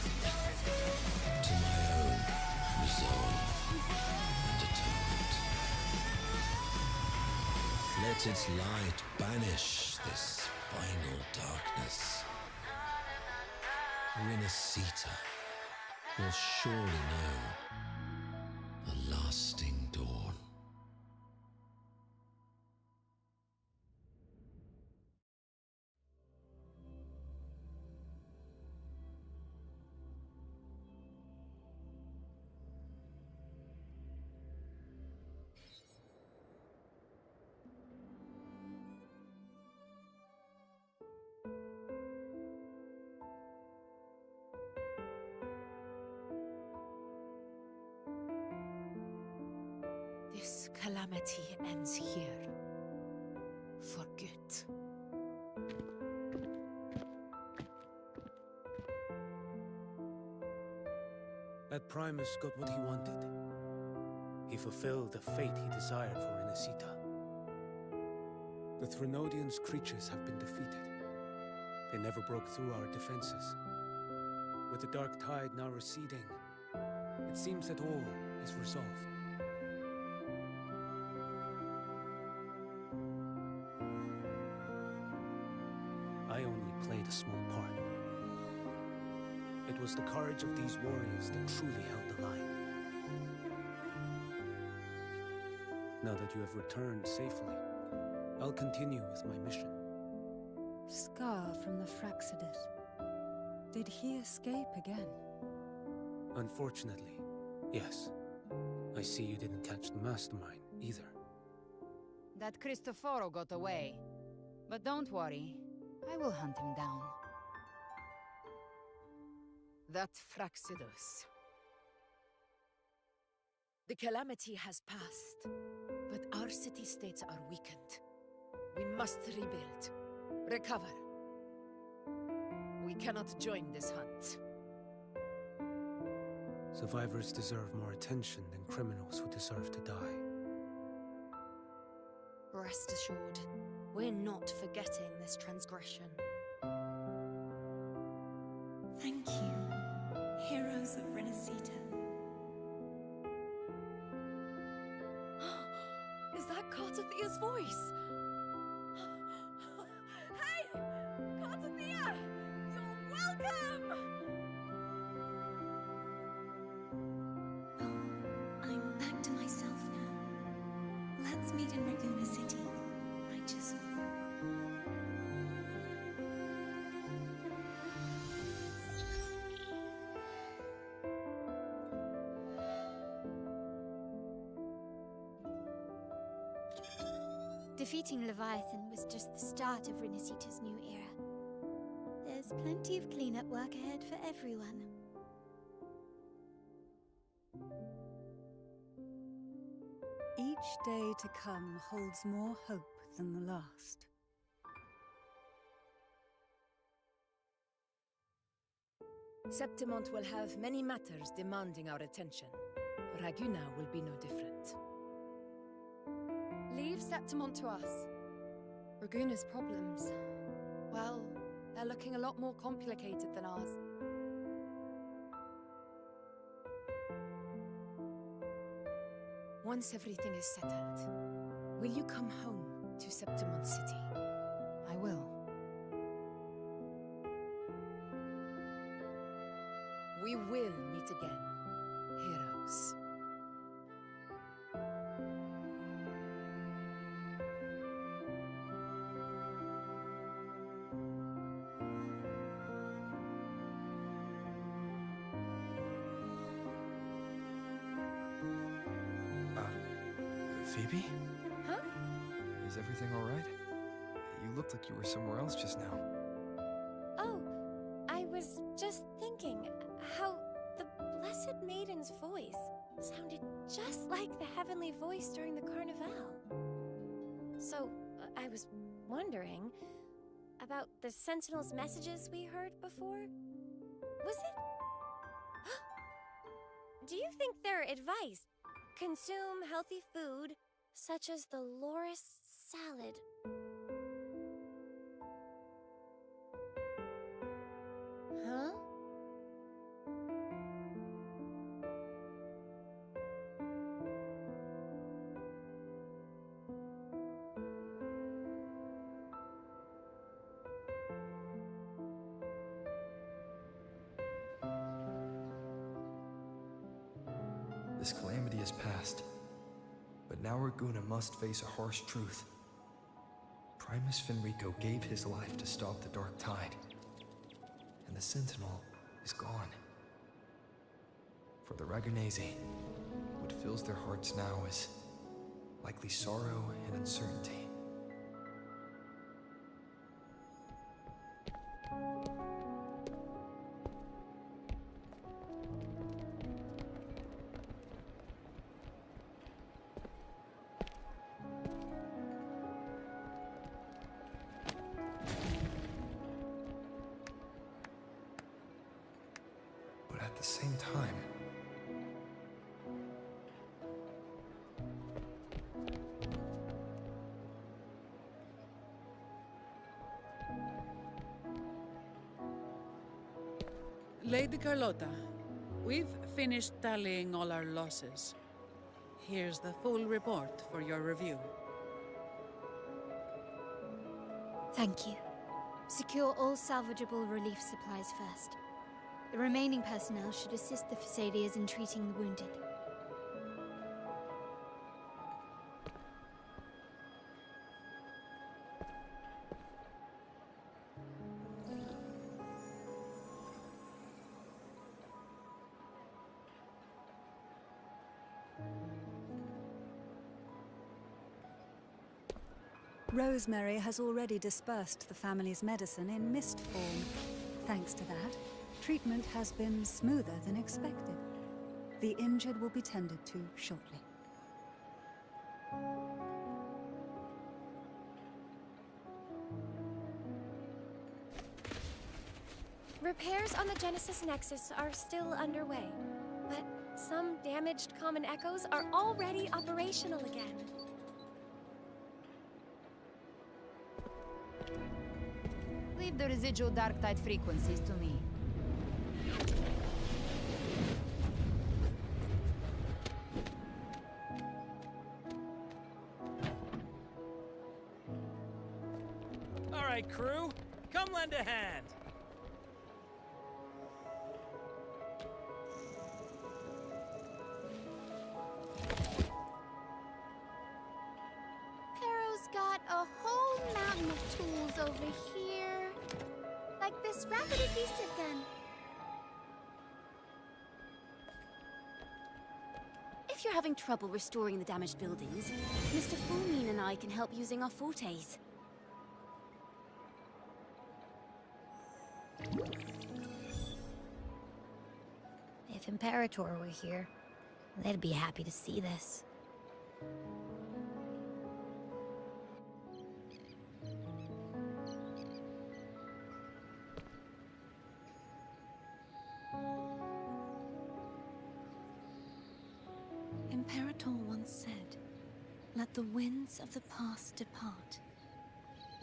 to my own resolve and atonement. Let its light banish this final darkness. Renacita will surely know a lasting dawn. This calamity ends here. For good. That Primus got what he wanted. He fulfilled the fate he desired for Renacita. The Threnodians' creatures have been defeated. They never broke through our defenses. With the dark tide now receding, it seems that all is resolved. I only played a small part. It was the courage of these warriors that truly held the line. Now that you have returned safely, I'll continue with my mission. Scar from the Fraxidus. Did he escape again? Unfortunately, yes. I see you didn't catch the mastermind either. That Cristoforo got away. But don't worry, I will hunt him down. That Fraxidus. The calamity has passed, but our city-states are weakened. We must rebuild, recover. We cannot join this hunt. Survivors deserve more attention than criminals who deserve to die. Rest assured, we're not forgetting this transgression. Thank you, heroes of Renacita. Is that Cartathia's voice? Hey! Cartathia! You're welcome! I'm back to myself now. Let's meet in Ravenna City, righteous one. Defeating Leviathan was just the start of Renacita's new era. There's plenty of cleanup work ahead for everyone. Each day to come holds more hope than the last. Septimont will have many matters demanding our attention. Raguna will be no different. Leave Septimont to us. Raguna's problems, well, they're looking a lot more complicated than ours. Once everything is settled, will you come home to Septimont City? I will. We will meet again, heroes. Phoebe? Huh? Is everything all right? You looked like you were somewhere else just now. Oh, I was just thinking how the Blessed Maiden's voice sounded just like the heavenly voice during the Carnival. So, I was wondering about the Sentinel's messages we heard before. Was it? Do you think their advice? Consume healthy food, such as the Loris salad. Huh? This calamity is past, but now Raguna must face a harsh truth. Primus Fenrico gave his life to stop the Dark Tide, and the Sentinel is gone. For the Ragunesi, what fills their hearts now is likely sorrow and uncertainty. But at the same time, Lady Carlotta, we've finished tallying all our losses. Here's the full report for your review. Thank you. Secure all salvageable relief supplies first. The remaining personnel should assist the Phasaeliers in treating the wounded. Rosemary has already dispersed the family's medicine in mist form. Thanks to that, treatment has been smoother than expected. The injured will be tended to shortly. Repairs on the Genesis Nexus are still underway, but some damaged common echoes are already operational again. Leave the residual dark tide frequencies to me. All right, crew, come lend a hand. Pero's got a whole mountain of tools over here. Like this rapid adhesive gun. If you're having trouble restoring the damaged buildings, Mr. Fulmin and I can help using our fortes. If Imperator were here, they'd be happy to see this. Imperator once said, "Let the winds of the past depart.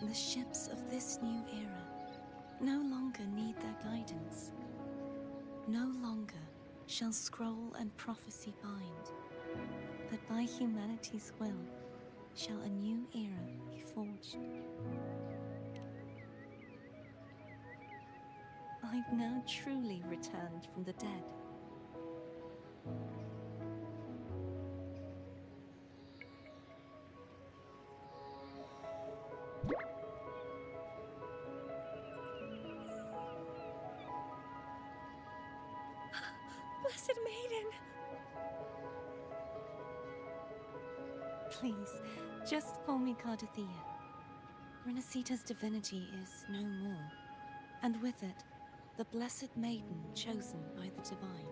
The ships of this new era no longer need their guidance. No longer shall scroll and prophecy bind, but by humanity's will shall a new era be forged." I've now truly returned from the dead. Blessed Maiden! Please, just call me Cardathea. Renacita's divinity is no more, and with it, the Blessed Maiden chosen by the Divine.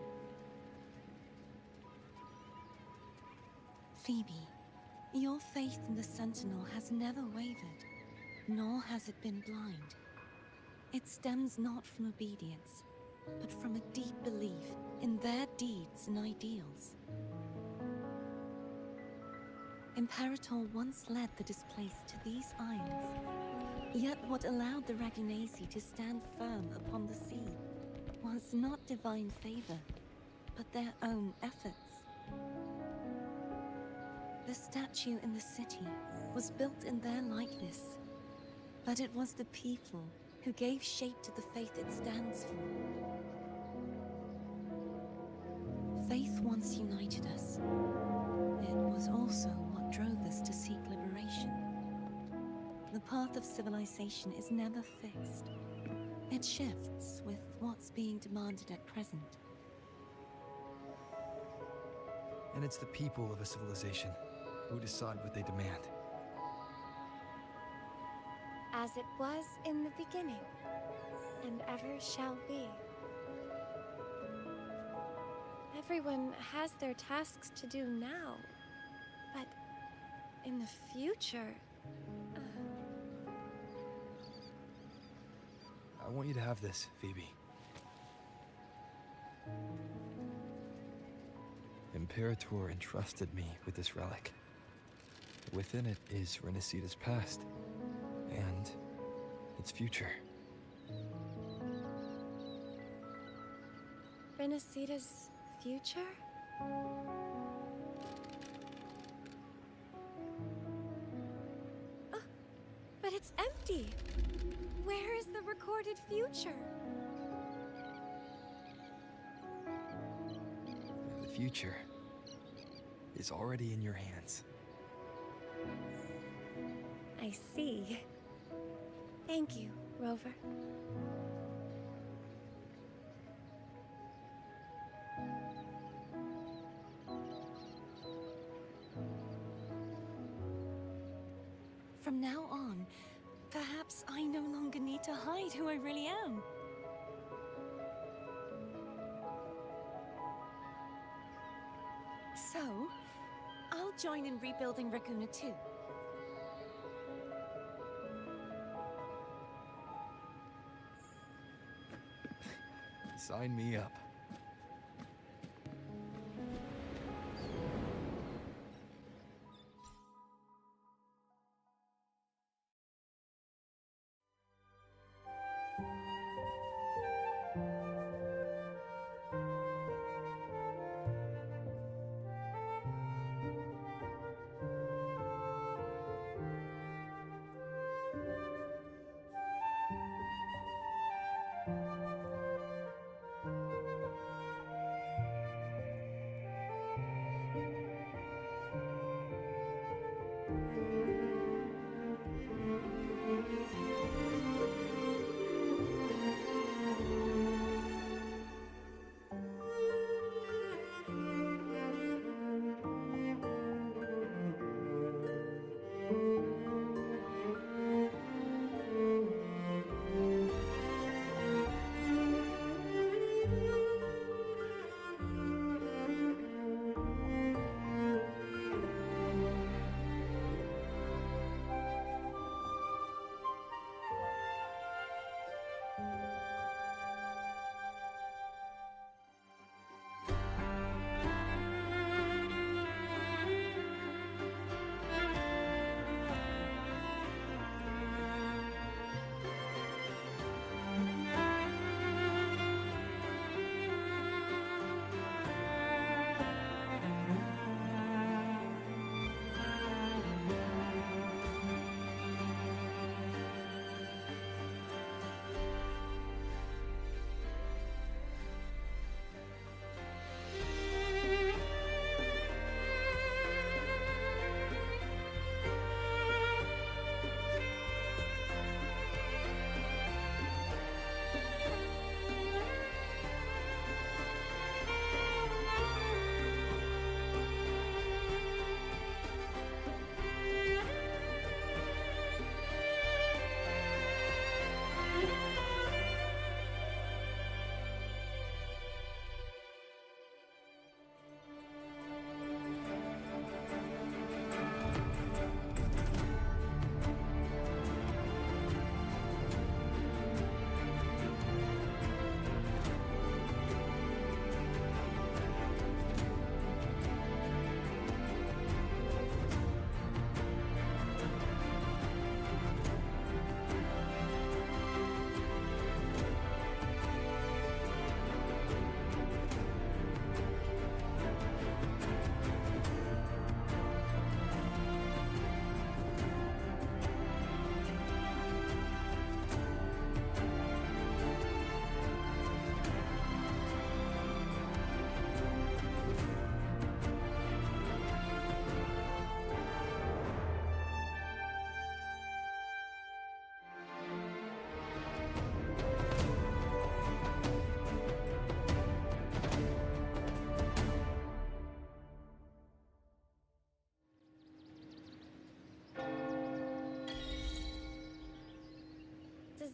Phoebe, your faith in the Sentinel has never wavered, nor has it been blind. It stems not from obedience, but from a deep belief in their deeds and ideals. Imperator once led the displaced to these isles, yet what allowed the Ragunasi to stand firm upon the sea was not divine favor, but their own efforts. The statue in the city was built in their likeness, but it was the people who gave shape to the faith it stands for. Faith once united us. It was also what drove us to seek liberation. The path of civilization is never fixed. It shifts with what's being demanded at present. And it's the people of a civilization who decide what they demand. As it was in the beginning, and ever shall be. Everyone has their tasks to do now, but in the future... I want you to have this, Phoebe. Imperator entrusted me with this relic. Within it is Renacita's past, and its future. Renacita's future? Oh, but it's empty! Where is the recorded future? The future is already in your hands. I see. Thank you, Rover. From now on, perhaps I no longer need to hide who I really am. So, I'll join in rebuilding Raguna too. Sign me up.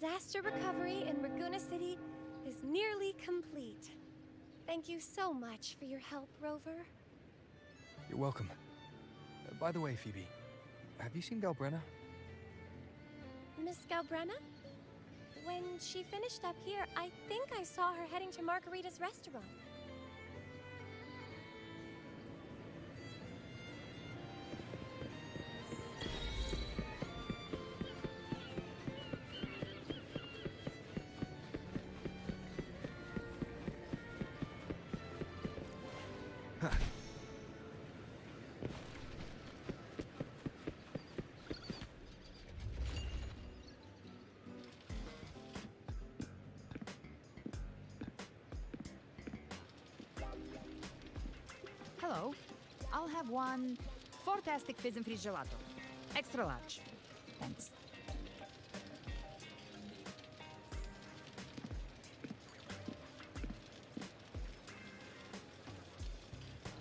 Disaster recovery in Raguna City is nearly complete. Thank you so much for your help, Rover. You're welcome. By the way, Phoebe, have you seen Galbrena? Miss Galbrena? When she finished up here, I think I saw her heading to Margarita's restaurant. Hello. I'll have one fantastic fizz and freeze gelato. Extra large. Thanks.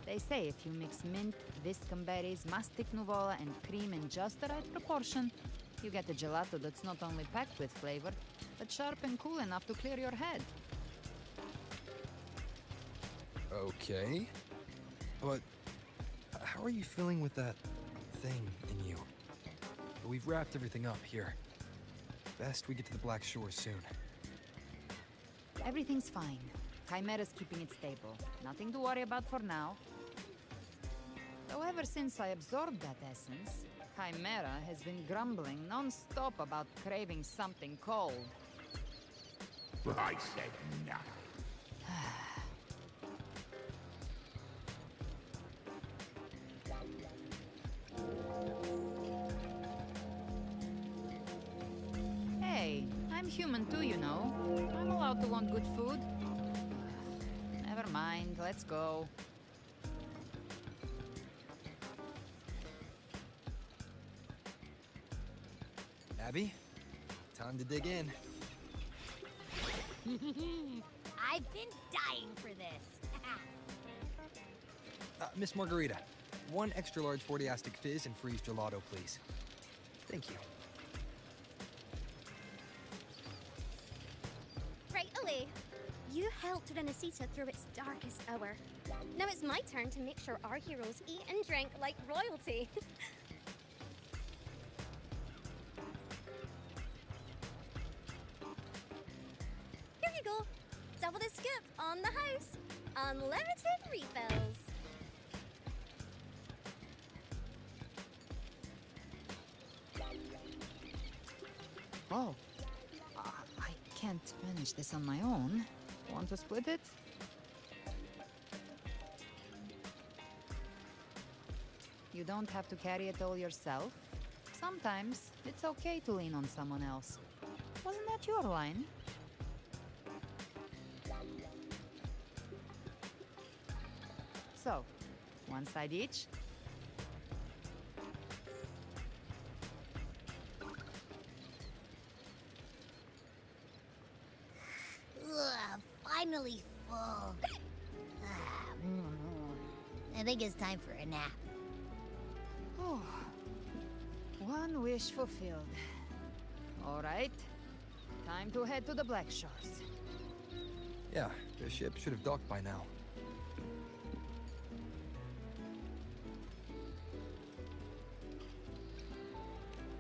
They say if you mix mint, viscum berries, mastic nuvola, and cream in just the right proportion, you get a gelato that's not only packed with flavor, but sharp and cool enough to clear your head. Okay. But how are you feeling with that thing in you? We've wrapped everything up here. Best we get to the Black Shore soon. Everything's fine. Chimera's keeping it stable. Nothing to worry about for now. Though ever since I absorbed that essence, Chimera has been grumbling non-stop about craving something cold. I said nothing. Hey, I'm human too, you know. I'm allowed to want good food. Never mind, let's go. Abby, time to dig in. I've been dying for this. Miss Margarita, one extra large 40-astic fizz and freeze gelato, please. Thank you. Right away. You helped Renesita through its darkest hour. Now it's my turn to make sure our heroes eat and drink like royalty. Here you go. Double the scoop on the house. Unlimited refills. Oh, I can't manage this on my own. Want to split it? You don't have to carry it all yourself. Sometimes it's okay to lean on someone else. Wasn't that your line? So, one side each. Ugh, finally full. I think it's time for a nap. Oh, one wish fulfilled. All right, time to head to the Black Shores. Yeah, the ship should have docked by now.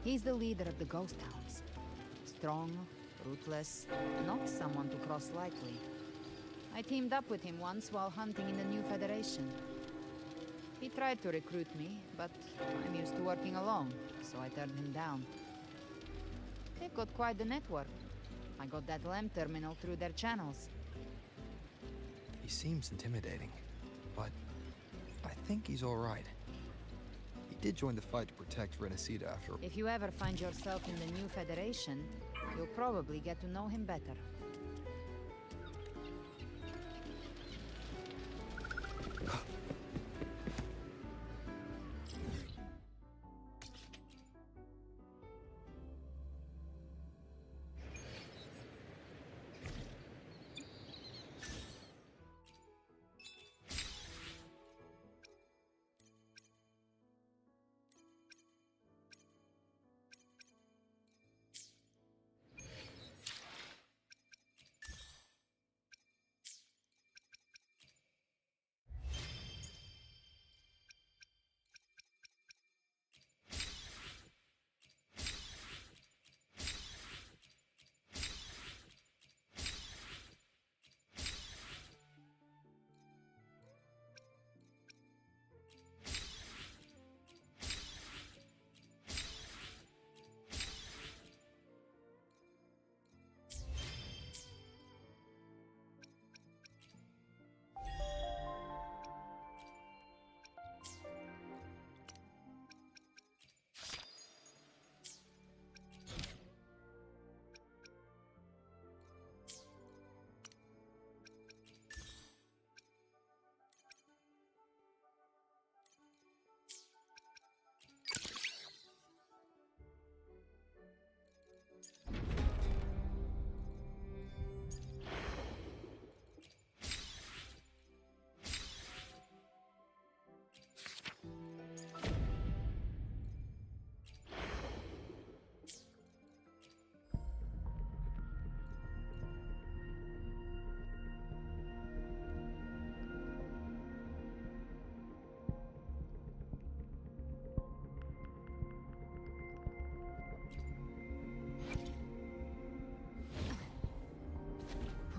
He's the leader of the Ghost Hounds. Strong, ruthless, not someone to cross lightly. I teamed up with him once while hunting in the New Federation. He tried to recruit me, but I'm used to working alone, so I turned him down. They've got quite the network. I got that LEM terminal through their channels. He seems intimidating, but I think he's all right. He did join the fight to protect Renesita after... If you ever find yourself in the New Federation, you'll probably get to know him better.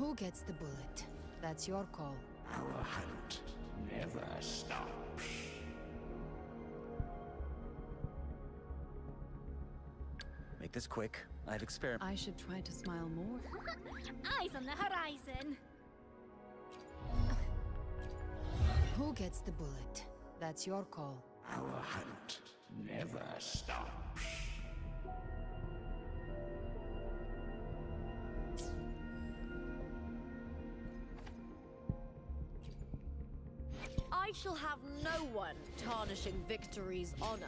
Who gets the bullet? That's your call. Our hunt never stops. Make this quick. I've experimented. I should try to smile more. Eyes on the horizon. Who gets the bullet? That's your call. Our hunt never stops. I shall have no one tarnishing victory's honor.